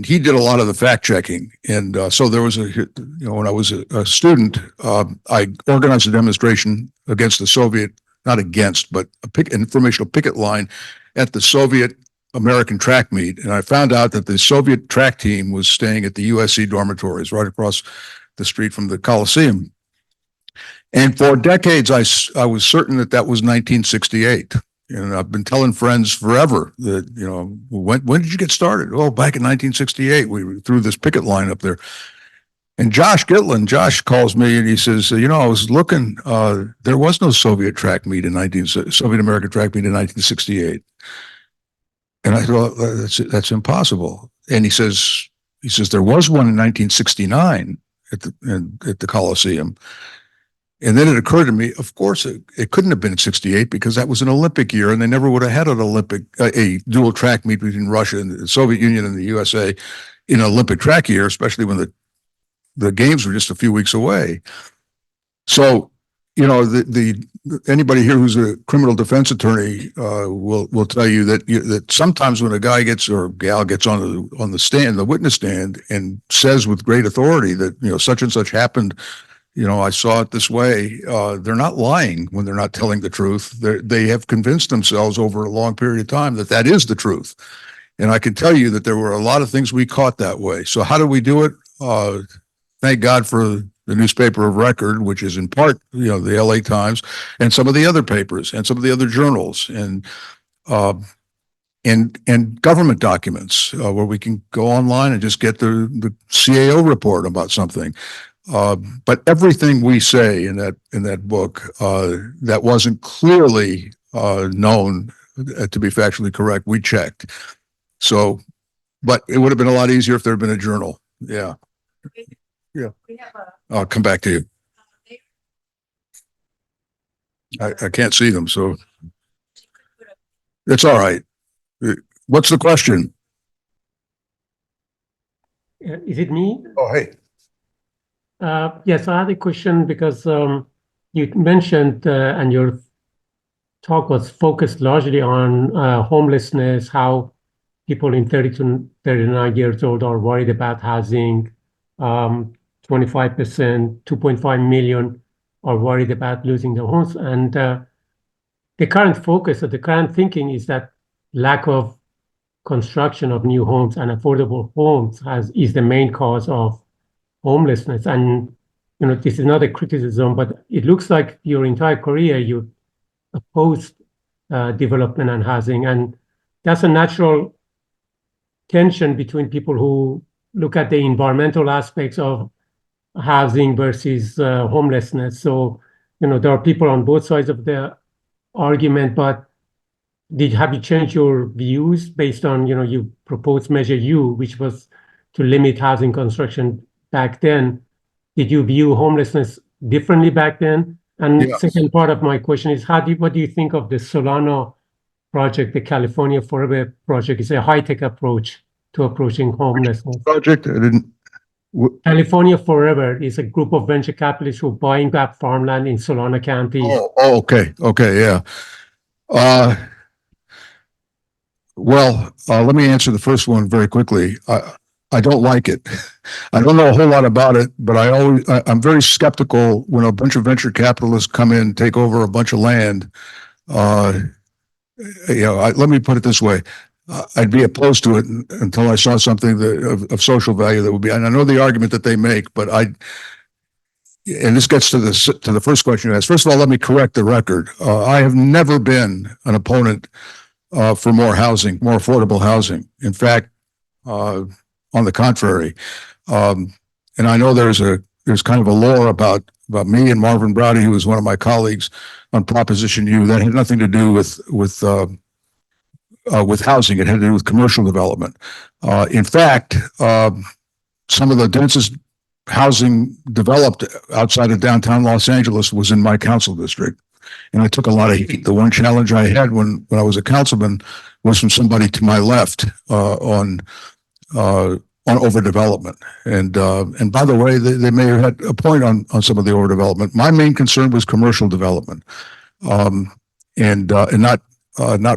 he did a lot of the fact checking. And so there was when I was a student, I organized a demonstration against the Soviet, not against, but informational picket line at the Soviet American track meet. And I found out that the Soviet track team was staying at the USC dormitories right across the street from the Coliseum. And for decades, I was certain that was 1968. And I've been telling friends forever that, when did you get started? Oh, back in 1968, we threw this picket line up there. And Josh calls me and he says, I was looking, there was no Soviet Soviet American track meet in 1968. And I thought, that's impossible. And he says, there was one in 1969 at the Coliseum. And then it occurred to me, of course, it couldn't have been in 68 because that was an Olympic year and they never would have had a dual track meet between Russia and the Soviet Union and the USA in an Olympic track year, especially when the games were just a few weeks away. So, anybody here who's a criminal defense attorney will tell you that sometimes when a guy or gal gets on the stand, the witness stand, and says with great authority that such and such happened, I saw it this way. They're not lying when they're not telling the truth. They have convinced themselves over a long period of time that is the truth. And I can tell you that there were a lot of things we caught that way. So how do we do it? Thank God for the newspaper of record, which is in part, the LA Times and some of the other papers and some of the other journals and government documents where we can go online and just get the CAO report about something. But everything we say in that book that wasn't clearly known to be factually correct, we checked. So, but it would have been a lot easier if there had been a journal. Yeah. Yeah. I'll come back to you. I can't see them, so it's all right. What's the question? Is it me? Oh, hey. Yes, I had a question because you mentioned and your talk was focused largely on homelessness, how people in 30 to 39 years old are worried about housing. 25%, 2.5 million are worried about losing their homes. And the current focus of the current thinking is that lack of construction of new homes and affordable homes is the main cause of homelessness. And this is not a criticism, but it looks like your entire career you opposed development and housing, and that's a natural tension between people who look at the environmental aspects of housing versus homelessness. So there are people on both sides of the argument, but have you changed your views based on you proposed Measure U, which was to limit housing construction back then? Did you view homelessness differently back then? And Yes. Second part of my question is, what do you think of the Solano project, the California Forever project? It's a high-tech approach to approaching homelessness. Project? I didn't. California Forever is a group of venture capitalists who are buying back farmland in Solano County. Oh, okay. Okay. Yeah. Well, let me answer the first one very quickly. I don't like it. I don't know a whole lot about it, but I'm very skeptical when a bunch of venture capitalists come in, take over a bunch of land. Let me put it this way. I'd be opposed to it until I saw something of social value that would be, and I know the argument that they make, but and this gets to the first question you asked. First of all, let me correct the record. I have never been an opponent for more housing, more affordable housing. In fact, on the contrary, And I know there's kind of a lore about me and Marvin Browdy, who was one of my colleagues on Proposition U, that had nothing to do with housing. It had to do with commercial development. In fact, some of the densest housing developed outside of downtown Los Angeles was in my council district. And I took a lot of heat. The one challenge I had when I was a councilman was from somebody to my left on overdevelopment. And by the way, they may have had a point on some of the overdevelopment. My main concern was commercial development, and not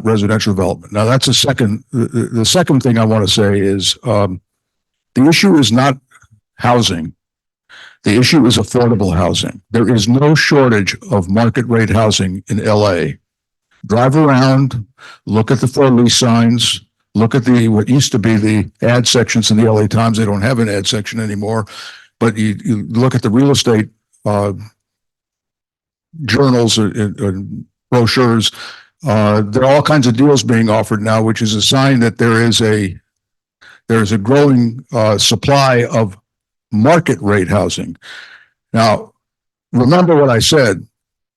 residential development. Now that's the second thing I want to say is the issue is not housing. The issue is affordable housing. There is no shortage of market rate housing in LA. Drive around, look at the for lease signs, look at what used to be the ad sections in the LA Times. They don't have an ad section anymore, but you look at the real estate journals or brochures. There are all kinds of deals being offered now, which is a sign that there is a growing supply of market rate housing. Now, remember what I said,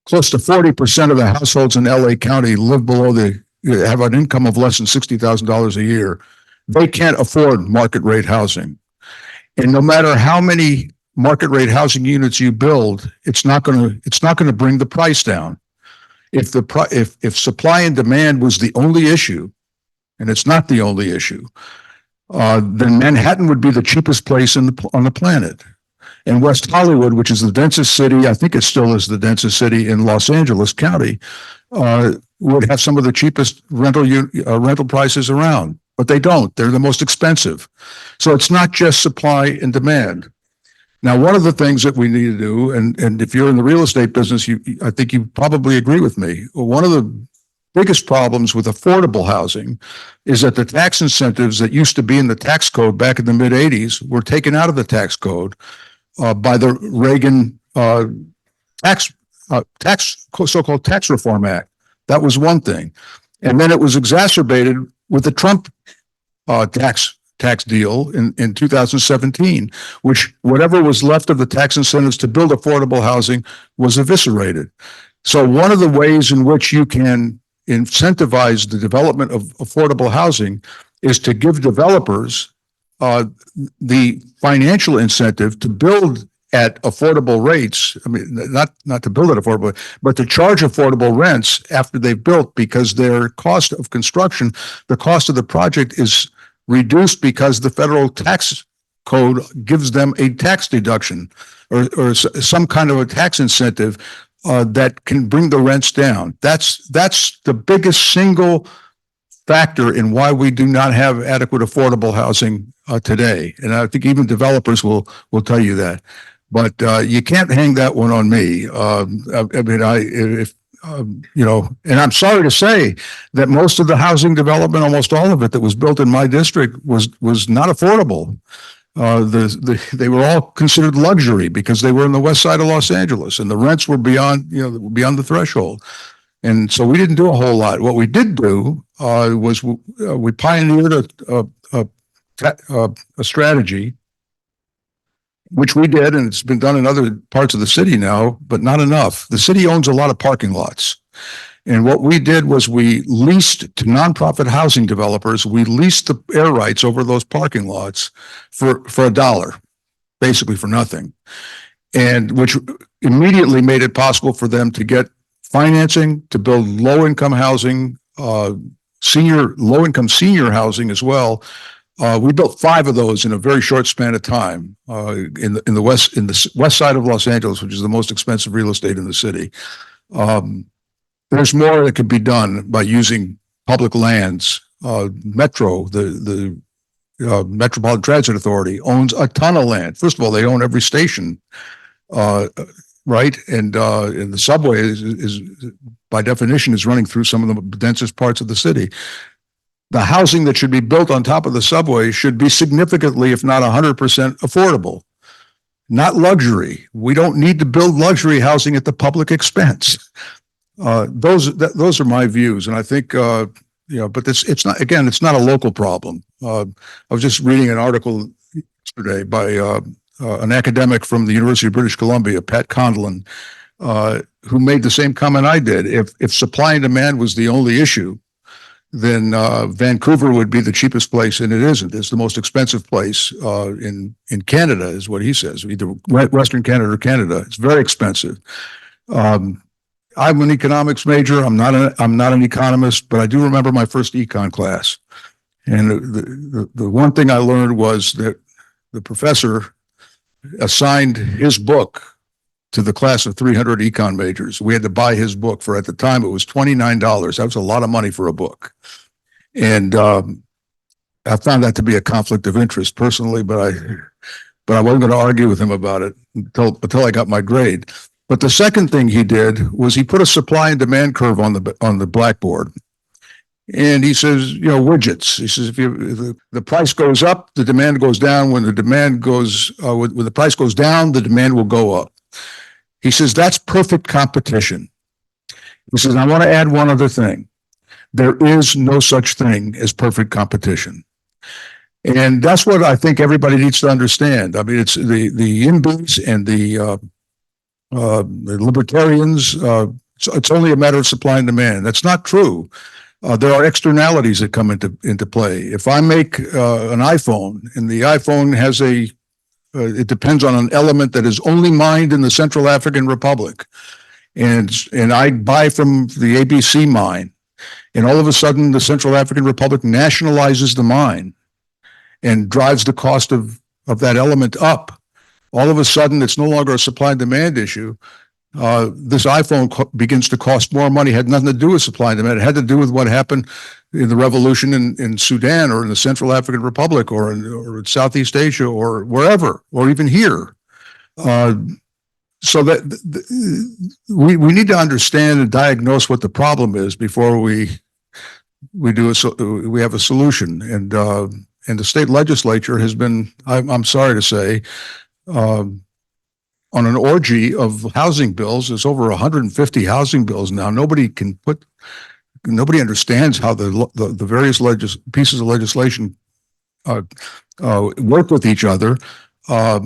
close to 40% of the households in LA County have an income of less than $60,000 a year. They can't afford market rate housing. And no matter how many market rate housing units you build, it's not going to bring the price down. If supply and demand was the only issue, and it's not the only issue, then Manhattan would be the cheapest place on the planet. And West Hollywood, which is the densest city, I think it still is the densest city in Los Angeles County, would have some of the cheapest rental prices around. But they don't. They're the most expensive. So it's not just supply and demand. Now, one of the things that we need to do, and if you're in the real estate business, I think you probably agree with me. One of the biggest problems with affordable housing is that the tax incentives that used to be in the tax code back in the mid 80s were taken out of the tax code by the Reagan so-called Tax Reform Act. That was one thing. And then it was exacerbated with the Trump tax deal in 2017, which whatever was left of the tax incentives to build affordable housing was eviscerated. So one of the ways in which you can incentivize the development of affordable housing is to give developers the financial incentive to build at affordable rates. I mean, not to build at affordable, but to charge affordable rents after they've built, because their cost of construction, the cost of the project is reduced because the federal tax code gives them a tax deduction or some kind of a tax incentive that can bring the rents down. That's the biggest single factor in why we do not have adequate affordable housing today. And I think even developers will tell you that. But you can't hang that one on me. And I'm sorry to say that most of the housing development, almost all of it that was built in my district was not affordable. They were all considered luxury because they were in the west side of Los Angeles, and the rents were beyond the threshold. And so we didn't do a whole lot. What we did do was we pioneered a strategy, which we did, and it's been done in other parts of the city now, but not enough. The city owns a lot of parking lots. And what we did was we leased to nonprofit housing developers, we leased the air rights over those parking lots for $1, basically for nothing. And which immediately made it possible for them to get financing to build low-income housing, low-income senior housing as well. We built 5 of those in a very short span of time in the west side of Los Angeles, which is the most expensive real estate in the city. There's more that could be done by using public lands. Metro, the Metropolitan Transit Authority, owns a ton of land. First of all, they own every station, right? And the subway is by definition is running through some of the densest parts of the city. The housing that should be built on top of the subway should be significantly, if not 100%, affordable, not luxury. We don't need to build luxury housing at the public expense. Those are my views, and I think but it's not a local problem. I was just reading an article yesterday by an academic from the University of British Columbia, Pat Condlin, who made the same comment I did. If supply and demand was the only issue, then Vancouver would be the cheapest place, and it isn't. It's the most expensive place in Canada, is what he says. Either Western Canada or Canada. It's very expensive. I'm an economics major. I'm not an economist, but I do remember my first econ class. And the one thing I learned was that the professor assigned his book to the class of 300 econ majors. We had to buy his book for, at the time, it was $29. That was a lot of money for a book. And I found that to be a conflict of interest personally, but I wasn't going to argue with him about it until I got my grade. But the second thing he did was he put a supply and demand curve on the blackboard. And he says, widgets. He says, if the price goes up, the demand goes down. When the demand goes, when the price goes down, the demand will go up. He says, that's perfect competition. He says, I want to add one other thing. There is no such thing as perfect competition. And that's what I think everybody needs to understand. I mean, it's the INBs and the libertarians. It's only a matter of supply and demand. That's not true. There are externalities that come into play. If I make an iPhone and the iPhone has it depends on an element that is only mined in the Central African Republic, and I buy from the ABC mine, and all of a sudden the Central African Republic nationalizes the mine and drives the cost of that element up. All of a sudden, it's no longer a supply and demand issue. This iPhone begins to cost more money. It had nothing to do with supply and demand. It had to do with what happened in the revolution in Sudan or in the Central African Republic or in Southeast Asia or wherever, or even here. So that we need to understand and diagnose what the problem is before we have a solution. And the state legislature has been, I'm sorry to say, on an orgy of housing bills. There's over 150 housing bills now. Nobody understands how the various pieces of legislation work with each other. I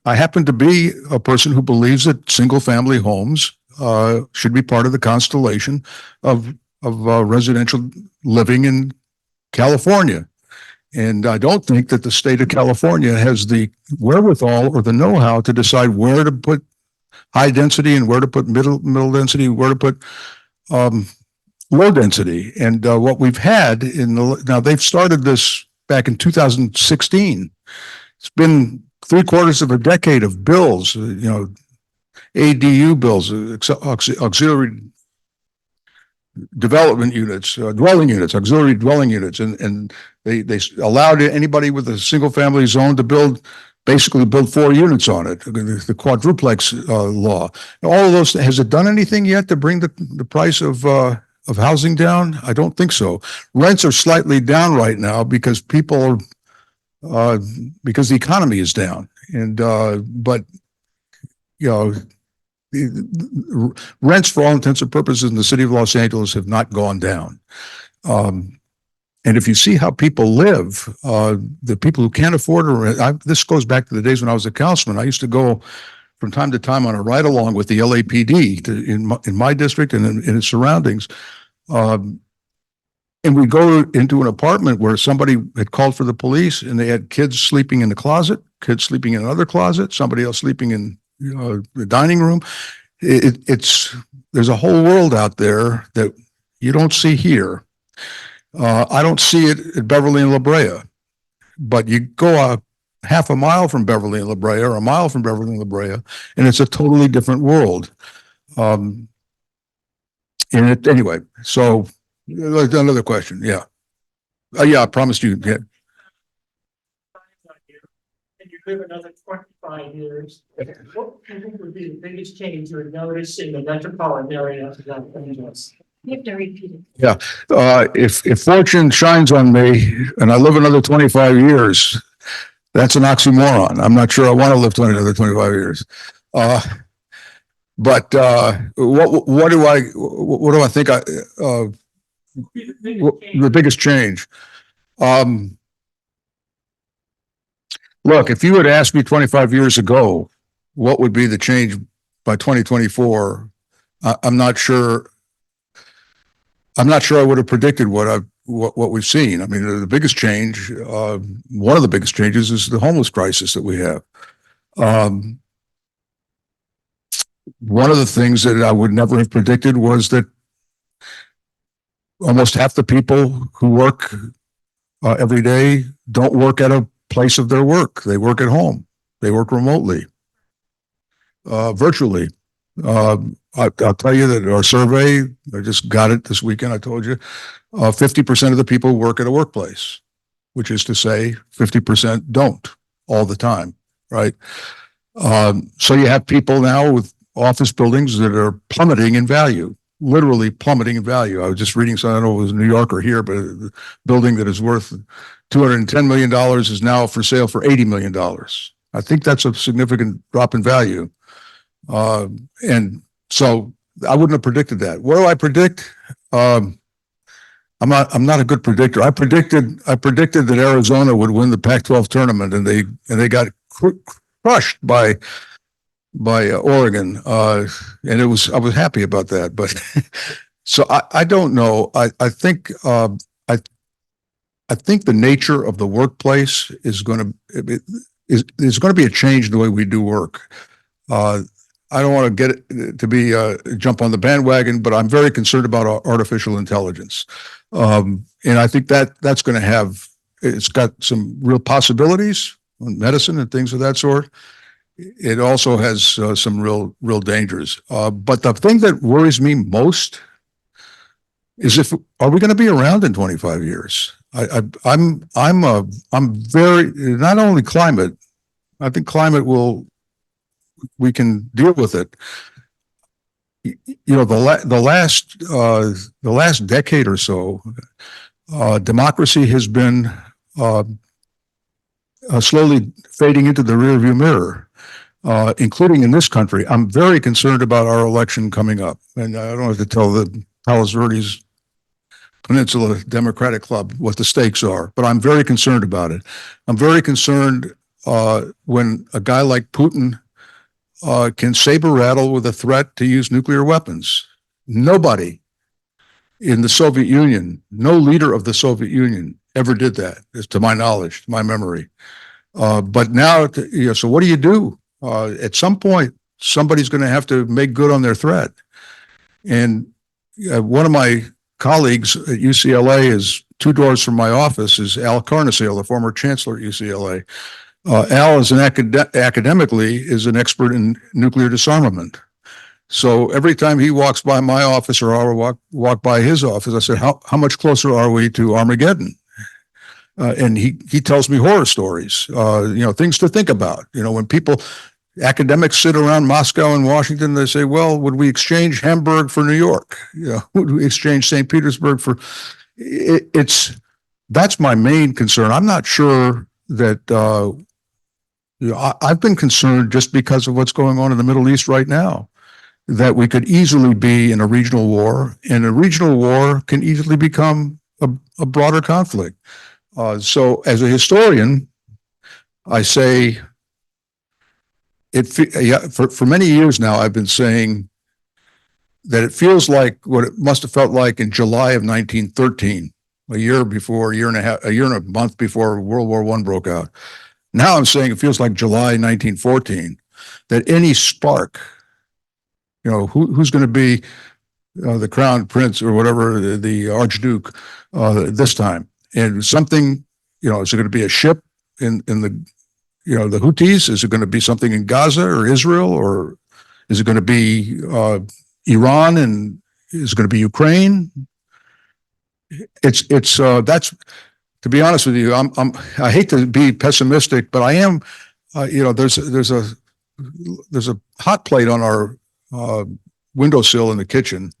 happen to be a person who believes that single family homes should be part of the constellation of residential living in California. And I don't think that the state of California has the wherewithal or the know-how to decide where to put high density and where to put middle density, where to put low density. And what we've had now they've started this back in 2016. It's been 3/4 of a decade of bills, ADU bills, auxiliary development units, dwelling units, auxiliary dwelling units, and they allowed anybody with a single family zone to basically build 4 units on it. The quadruplex law. All of those. Has it done anything yet to bring the price of housing down? I don't think so. Rents are slightly down right now because because the economy is down, and but rents, for all intents and purposes, in the city of Los Angeles have not gone down. And if you see how people live, the people who can't afford to rent, this goes back to the days when I was a councilman. I used to go from time to time on a ride along with the LAPD in my district and in its surroundings. And we go into an apartment where somebody had called for the police and they had kids sleeping in the closet, kids sleeping in another closet, somebody else sleeping in the dining room. There's a whole world out there that you don't see here. I don't see it at Beverly and La Brea, but you go a half a mile from Beverly and La Brea or a mile from Beverly and La Brea, and it's a totally different world. Anyway, so another question. Yeah. Yeah, I promised you. Yeah. And you live another 25 years. What do you think would be the biggest change you would notice in the metropolitan area of Los Angeles? You have to repeat it. Yeah. If fortune shines on me and I live another 25 years, that's an oxymoron. I'm not sure I want to live another 25 years. But what do I think the biggest change? Look, if you had asked me 25 years ago, what would be the change by 2024? I'm not sure. I'm not sure I would have predicted what we've seen. I mean, the biggest change, one of the biggest changes is the homeless crisis that we have. One of the things that I would never have predicted was that almost half the people who work every day don't work at a place of their work. They work at home. They work remotely, virtually. I'll tell you that our survey, I just got it this weekend, I told you, 50% of the people work at a workplace, which is to say 50% don't all the time, right? So you have people now with office buildings that are plummeting in value, literally plummeting in value. I was just reading something, I don't know if it was New York or here, but a building that is worth $210 million is now for sale for $80 million. I think that's a significant drop in value. And so I wouldn't have predicted that. What do I predict? I'm not a good predictor. I predicted that Arizona would win the Pac-12 tournament, and they got crushed by Oregon. And I was happy about that. But so I don't know. I think the nature of the workplace is going to be a change in the way we do work. I don't want to get it to be jump on the bandwagon, but I'm very concerned about artificial intelligence. And I think that's going to it's got some real possibilities in medicine and things of that sort. It also has some real dangers. But the thing that worries me most is are we going to be around in 25 years? I'm very, not only climate, I think climate we can deal with it. You know, the last decade or so, democracy has been slowly fading into the rearview mirror, including in this country. I'm very concerned about our election coming up, and I don't have to tell the Palos Verdes Peninsula Democratic Club what the stakes are, but I'm very concerned about it. I'm very concerned when a guy like Putin can saber rattle with a threat to use nuclear weapons. Nobody in the Soviet Union, no leader of the Soviet Union ever did that, to my knowledge, to my memory. But now, so what do you do? At some point, somebody's going to have to make good on their threat. And one of my colleagues at UCLA is 2 doors from my office is Al Carnesale, the former chancellor at UCLA. Al is academically is an expert in nuclear disarmament. So every time he walks by my office or I walk by his office, I said, how much closer are we to Armageddon? And he tells me horror stories, things to think about. When academics sit around Moscow and Washington, they say, well, would we exchange Hamburg for New York? Would we exchange St. Petersburg for, that's my main concern. I'm not sure that, I've been concerned just because of what's going on in the Middle East right now, that we could easily be in a regional war, and a regional war can easily become a broader conflict. So as a historian, I say, for many years now, I've been saying that it feels like what it must have felt like in July of 1913, a year and a month before World War I broke out. Now I'm saying it feels like July 1914, that any spark, who's going to be the crown prince or whatever, the archduke this time, and something, is it going to be a ship in the, the Houthis? Is it going to be something in Gaza or Israel, or is it going to be Iran, and is it going to be Ukraine? It's that's. To be honest with you, I hate to be pessimistic, but I am. There's a hot plate on our windowsill in the kitchen,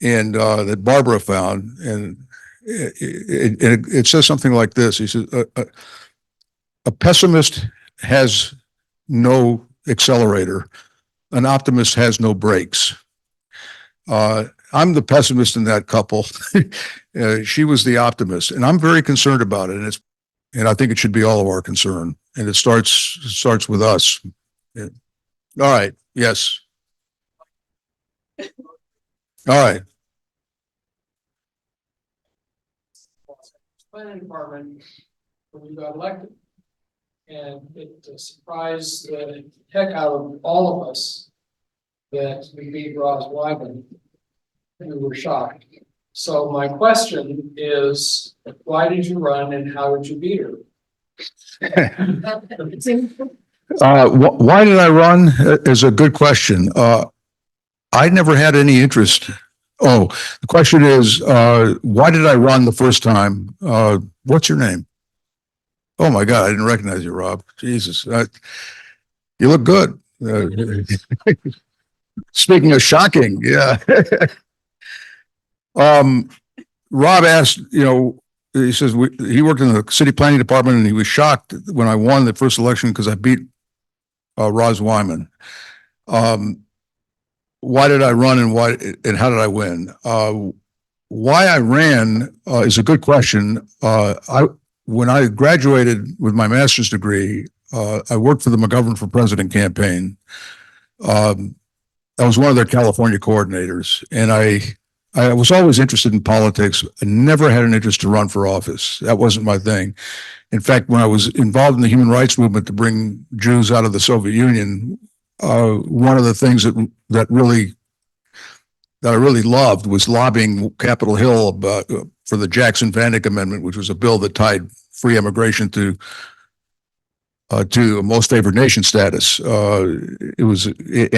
and that Barbara found, and it says something like this. He says, "A pessimist has no accelerator, an optimist has no brakes." I'm the pessimist in that couple. She was the optimist, and I'm very concerned about it. And And I think it should be all of our concern. And it starts with us. Yeah. All right. Yes. All right. Planning department when we got elected. And it surprised the heck out of all of us that we beat Roz Wyman. We were shocked. So my question is, why did you run and how did you beat her? Why did I run is a good question. I never had any interest. Oh, the question is, why did I run the first time? What's your name? Oh my God, I didn't recognize you, Rob. Jesus. You look good. Speaking of shocking, yeah. Rob asked, he says he worked in the city planning department and he was shocked when I won the first election because I beat Roz Wyman. Why did I run and how did I win? Why I ran is a good question. When I graduated with my master's degree, I worked for the McGovern for President campaign. I was one of their California coordinators, and I was always interested in politics. I never had an interest to run for office. That wasn't my thing. In fact, when I was involved in the human rights movement to bring Jews out of the Soviet Union, one of the things that I really loved was lobbying Capitol Hill for the Jackson-Vanik Amendment, which was a bill that tied free immigration to a most favored nation status. And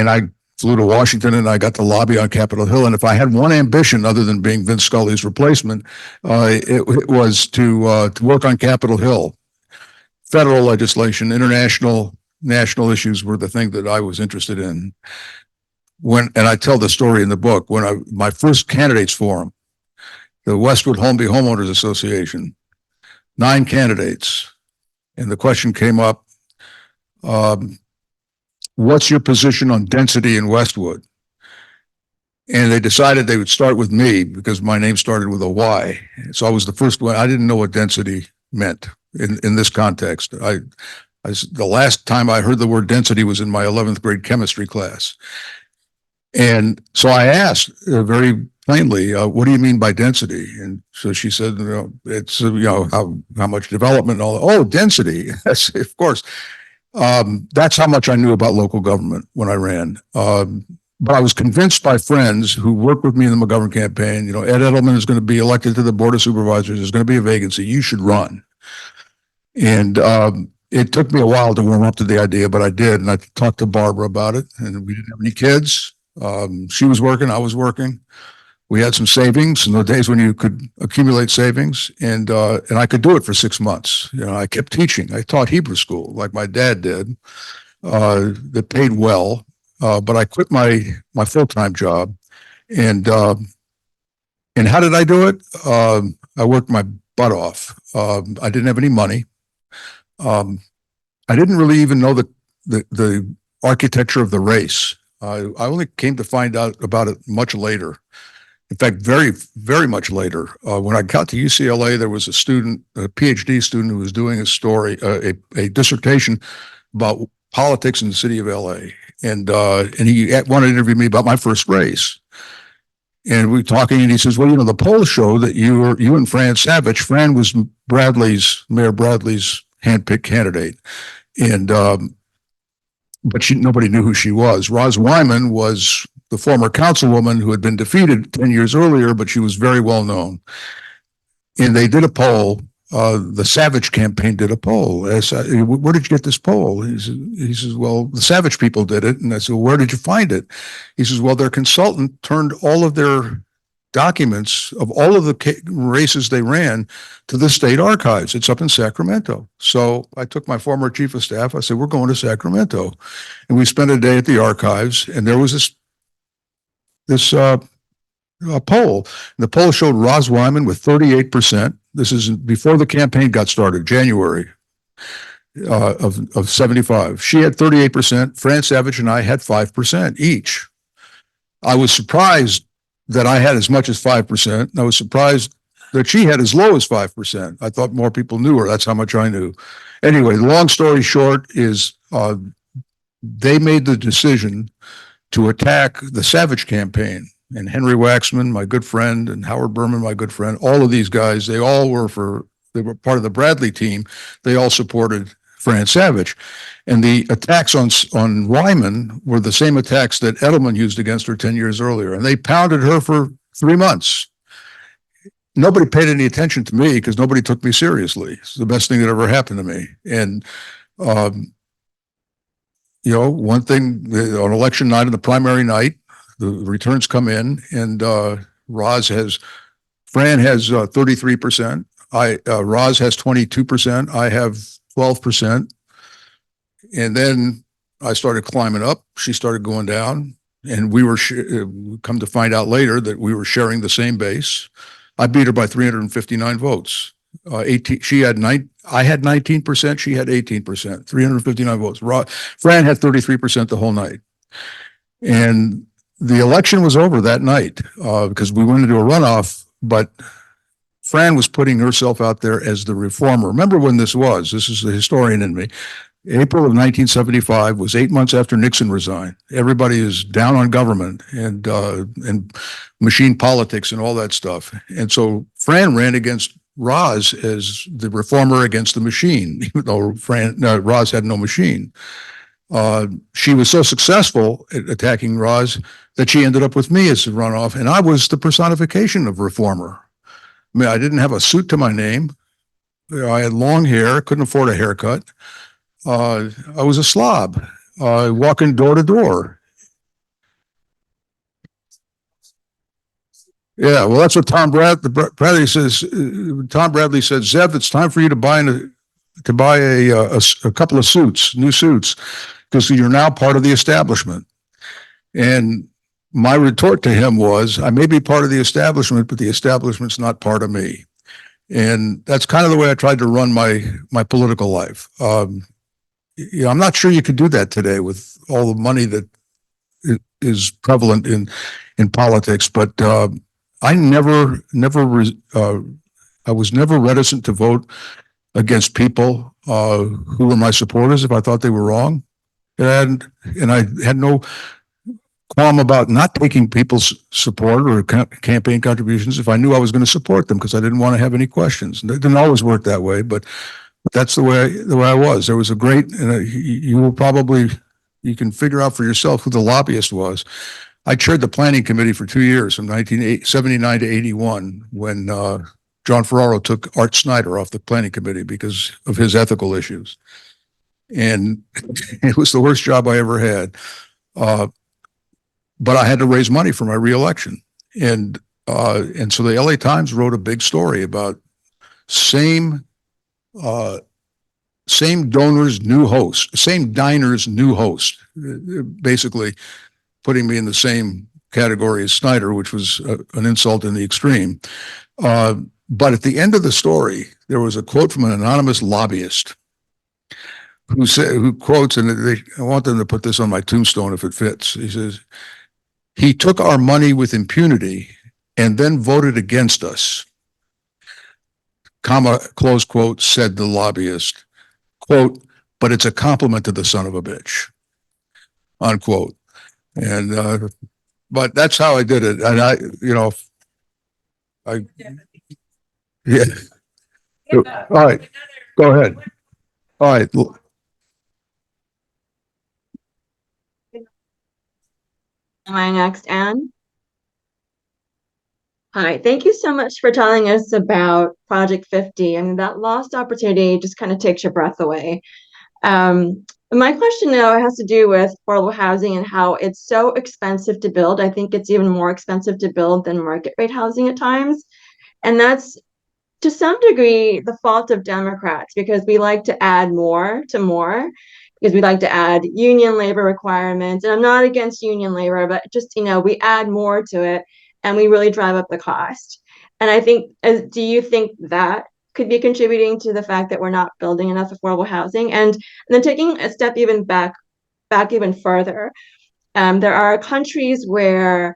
I flew to Washington and I got to lobby on Capitol Hill. And if I had one ambition other than being Vince Scully's replacement, it was to work on Capitol Hill. Federal legislation, international, national issues were the thing that I was interested in. And I tell the story in the book, my first candidates forum, the Westwood Holmby Homeowners Association, 9 candidates. And the question came up, what's your position on density in Westwood? And they decided they would start with me because my name started with a Y. So I was the first one. I didn't know what density meant in this context. The last time I heard the word density was in my 11th grade chemistry class. And so I asked very plainly, what do you mean by density? And so she said, it's, how much development and all that. Oh, density. Yes, of course. That's how much I knew about local government when I ran. But I was convinced by friends who worked with me in the McGovern campaign, Ed Edelman is going to be elected to the Board of Supervisors. There's going to be a vacancy. You should run. And it took me a while to warm up to the idea, but I did. And I talked to Barbara about it, and we didn't have any kids. She was working, I was working. We had some savings in the days when you could accumulate savings, and I could do it for 6 months. I kept teaching. I taught Hebrew school like my dad did. That paid well, but I quit my full-time job. And how did I do it? I worked my butt off. I didn't have any money. I didn't really even know the architecture of the race. I only came to find out about it much later. In fact, very, very much later. When I got to UCLA, there was a PhD student who was doing a dissertation about politics in the city of LA. And he wanted to interview me about my first race. And we were talking, and he says, well, the polls show that you and Fran Savage. Fran was Mayor Bradley's handpicked candidate. And, but nobody knew who she was. Roz Wyman was the former councilwoman who had been defeated 10 years earlier, but she was very well known. And they did a poll. The Savage campaign did a poll. I said, where did you get this poll? He says, well, the Savage people did it. And I said, well, where did you find it? He says, well, their consultant turned all of their documents of all of the races they ran to the state archives. It's up in Sacramento. So I took my former chief of staff. I said, we're going to Sacramento. And we spent a day at the archives, and there was this poll. The poll showed Roz Wyman with 38%. This is before the campaign got started, January of 75. She had 38%. Fran Savage and I had 5% each. I was surprised that I had as much as 5%. I was surprised that she had as low as 5%. I thought more people knew her. That's how much I knew. Anyway, the long story short is they made the decision to attack the Savage campaign. And Henry Waxman, my good friend, and Howard Berman, my good friend, all of these guys, they were part of the Bradley team. They all supported Fran Savage. And the attacks on Wyman were the same attacks that Edelman used against her 10 years earlier. And they pounded her for 3 months. Nobody paid any attention to me because nobody took me seriously. It's the best thing that ever happened to me. And, one thing on election night and the primary night, the returns come in and Fran has 33%. Roz has 22%. I have 12%. And then I started climbing up. She started going down. And we were come to find out later that we were sharing the same base. I beat her by 359 votes. I had 19%. She had 18%, 359 votes. Fran had 33% the whole night. And the election was over that night because we went into a runoff, but Fran was putting herself out there as the reformer. Remember when this was? This is the historian in me. April of 1975 was 8 months after Nixon resigned. Everybody is down on government and machine politics and all that stuff. And so Fran ran against Roz as the reformer against the machine, even though Roz had no machine. She was so successful at attacking Roz that she ended up with me as the runoff, and I was the personification of reformer. I mean, I didn't have a suit to my name. I had long hair, couldn't afford a haircut. I was a slob, walking door to door. Yeah, well, that's what Bradley says. Tom Bradley said, Zev, it's time for you to buy a couple of suits, new suits, because you're now part of the establishment. And my retort to him was, I may be part of the establishment, but the establishment's not part of me. And that's kind of the way I tried to run my political life. I'm not sure you could do that today with all the money that is prevalent in politics, but I was never reticent to vote against people who were my supporters if I thought they were wrong. And I had no qualm about not taking people's support or campaign contributions if I knew I was going to support them because I didn't want to have any questions. It didn't always work that way, but that's the way I was. There was a great, and you can figure out for yourself who the lobbyist was. I chaired the planning committee for 2 years from 1979 to 81 when John Ferraro took Art Snyder off the planning committee because of his ethical issues. And it was the worst job I ever had. But I had to raise money for my reelection. And so the LA Times wrote a big story about same donors, new host, same diners, new host, basically putting me in the same category as Snyder, which was an insult in the extreme. But at the end of the story, there was a quote from an anonymous lobbyist who quotes, and I want them to put this on my tombstone if it fits. He says, "He took our money with impunity and then voted against us," comma, close quote, said the lobbyist, quote, "but it's a compliment to the son of a bitch," unquote. And, but that's how I did it. And yeah. All right, go ahead. All right. Am I next, Anne? Hi, thank you so much for telling us about Project 50. I mean, that lost opportunity just kind of takes your breath away. My question now has to do with affordable housing and how it's so expensive to build. I think it's even more expensive to build than market rate housing at times. And that's to some degree the fault of Democrats because we like to add more to more. Because we like to add union labor requirements. And I'm not against union labor, but just, we add more to it and we really drive up the cost. And I think, do you think that could be contributing to the fact that we're not building enough affordable housing? And then taking a step even back even further, there are countries where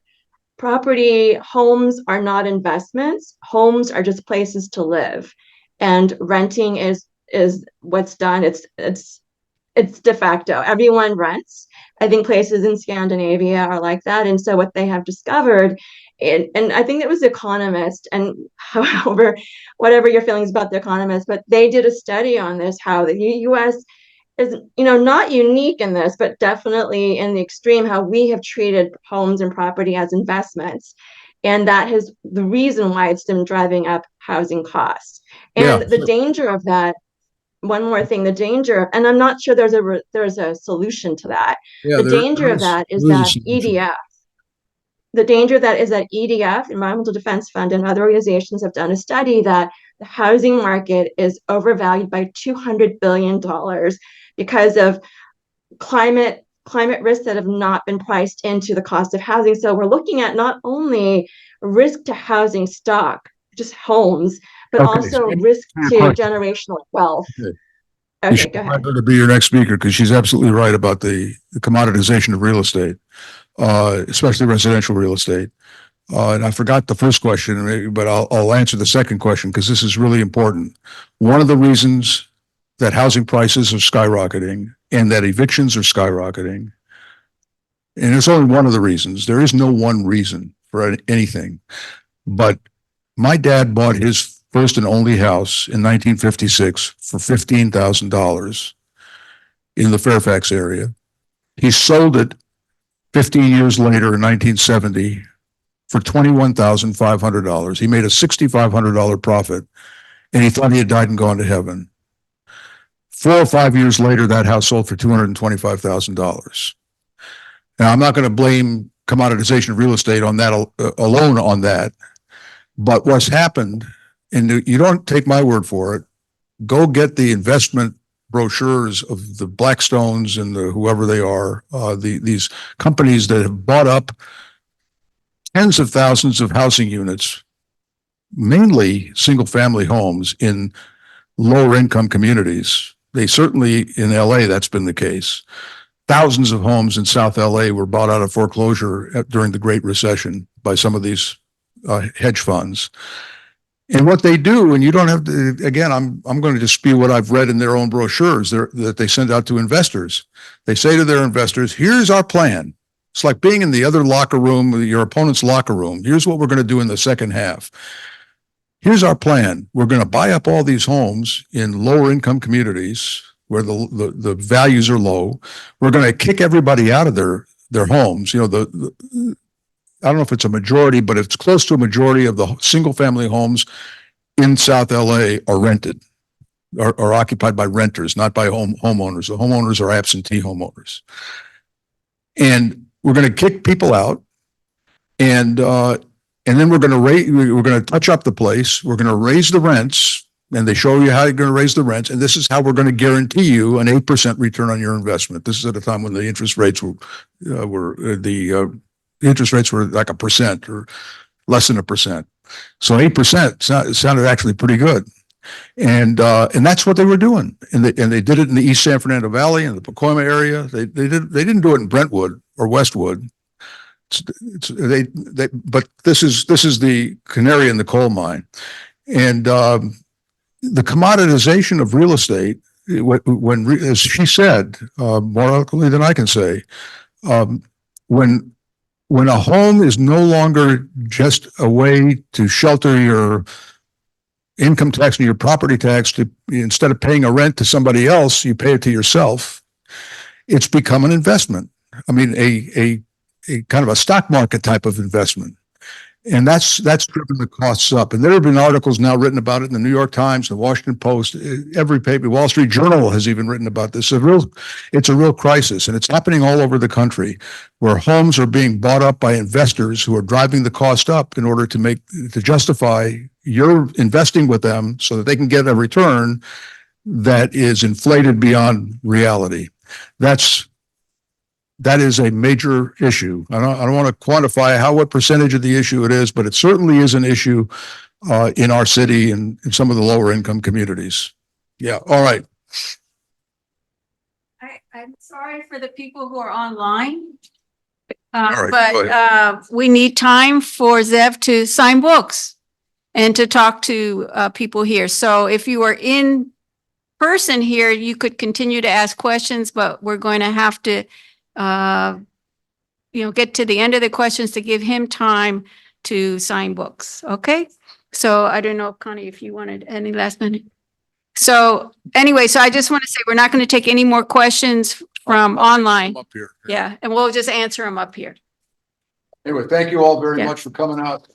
homes are not investments. Homes are just places to live, and renting is what's done. It's de facto. Everyone rents. I think places in Scandinavia are like that. And so what they have discovered, and I think it was The Economist, and however, whatever your feelings about The Economist, but they did a study on this, how the US is, not unique in this, but definitely in the extreme, how we have treated homes and property as investments. And that is the reason why it's been driving up housing costs. And Yeah. the danger of that, one more thing, the danger, and I'm not sure there's a solution to that. Yeah, The danger of that is that EDF, the danger that is that EDF, Environmental Defense Fund, and other organizations have done a study that the housing market is overvalued by $200 billion because of climate risks that have not been priced into the cost of housing. So we're looking at not only risk to housing stock, just homes, but Okay, also so risk your to question. generational wealth. Okay. You Okay, should go have ahead. her to be your next speaker because she's absolutely right about the commoditization of real estate, especially residential real estate. And I forgot the first question, but I'll answer the second question because this is really important. One of the reasons that housing prices are skyrocketing and that evictions are skyrocketing, and it's only one of the reasons. There is no one reason for anything. But my dad bought his first and only house in 1956 for $15,000 in the Fairfax area. He sold it 15 years later in 1970 for $21,500. He made a $6,500 profit, and he thought he had died and gone to heaven. 4 or 5 years later, that house sold for $225,000. Now, I'm not going to blame commoditization of real estate on that alone on that, but what's happened, and you don't take my word for it, go get the investment brochures of the Blackstones and the whoever they are, these companies that have bought up tens of thousands of housing units, mainly single family homes in lower income communities. They certainly in LA, that's been the case. Thousands of homes in South LA were bought out of foreclosure during the Great Recession by some of these hedge funds. And what they do, and you don't have to, again, I'm going to just spew what I've read in their own brochures that they send out to investors. They say to their investors, here's our plan. It's like being in the other locker room, your opponent's locker room. Here's what we're going to do in the second half. Here's our plan. We're going to buy up all these homes in lower income communities where the values are low. We're going to kick everybody out of their homes. I don't know if it's a majority, but it's close to a majority of the single family homes in South LA are rented, are occupied by renters, not by homeowners. The homeowners are absentee homeowners. And we're going to kick people out, and then we're going to touch up the place. We're going to raise the rents, and they show you how you're going to raise the rents. And this is how we're going to guarantee you an 8% return on your investment. This is at a time when the interest rates were interest rates were like 1% or less than 1%. So 8% sounded actually pretty good. And that's what they were doing. And they did it in the East San Fernando Valley and the Pacoima area. They didn't do it in Brentwood or Westwood. But this is the canary in the coal mine. And the commoditization of real estate, as she said, more eloquently than I can say, when a home is no longer just a way to shelter your income tax and your property tax, instead of paying a rent to somebody else, you pay it to yourself. It's become an investment. I mean, a kind of a stock market type of investment. And that's driven the costs up. And there have been articles now written about it in the New York Times, the Washington Post, every paper, Wall Street Journal has even written about this. It's a real crisis, and it's happening all over the country, where homes are being bought up by investors who are driving the cost up in order to justify you're investing with them so that they can get a return that is inflated beyond reality. That is a major issue. I don't want to quantify what percentage of the issue it is, but it certainly is an issue in our city and in some of the lower income communities. Yeah. All right. I'm sorry for the people who are online. right, But go we need time for Zev to sign books and to talk to people here. So if you are in person here, you could continue to ask questions, but we're going to have to get to the end of the questions to give him time to sign books. Okay? So I don't know, Connie, if you wanted any last minute. So anyway, so I just want to say, we're not going to take any more questions from online. Up here. Yeah, and we'll just answer them up here. Anyway, thank you all very Yeah. much for coming out.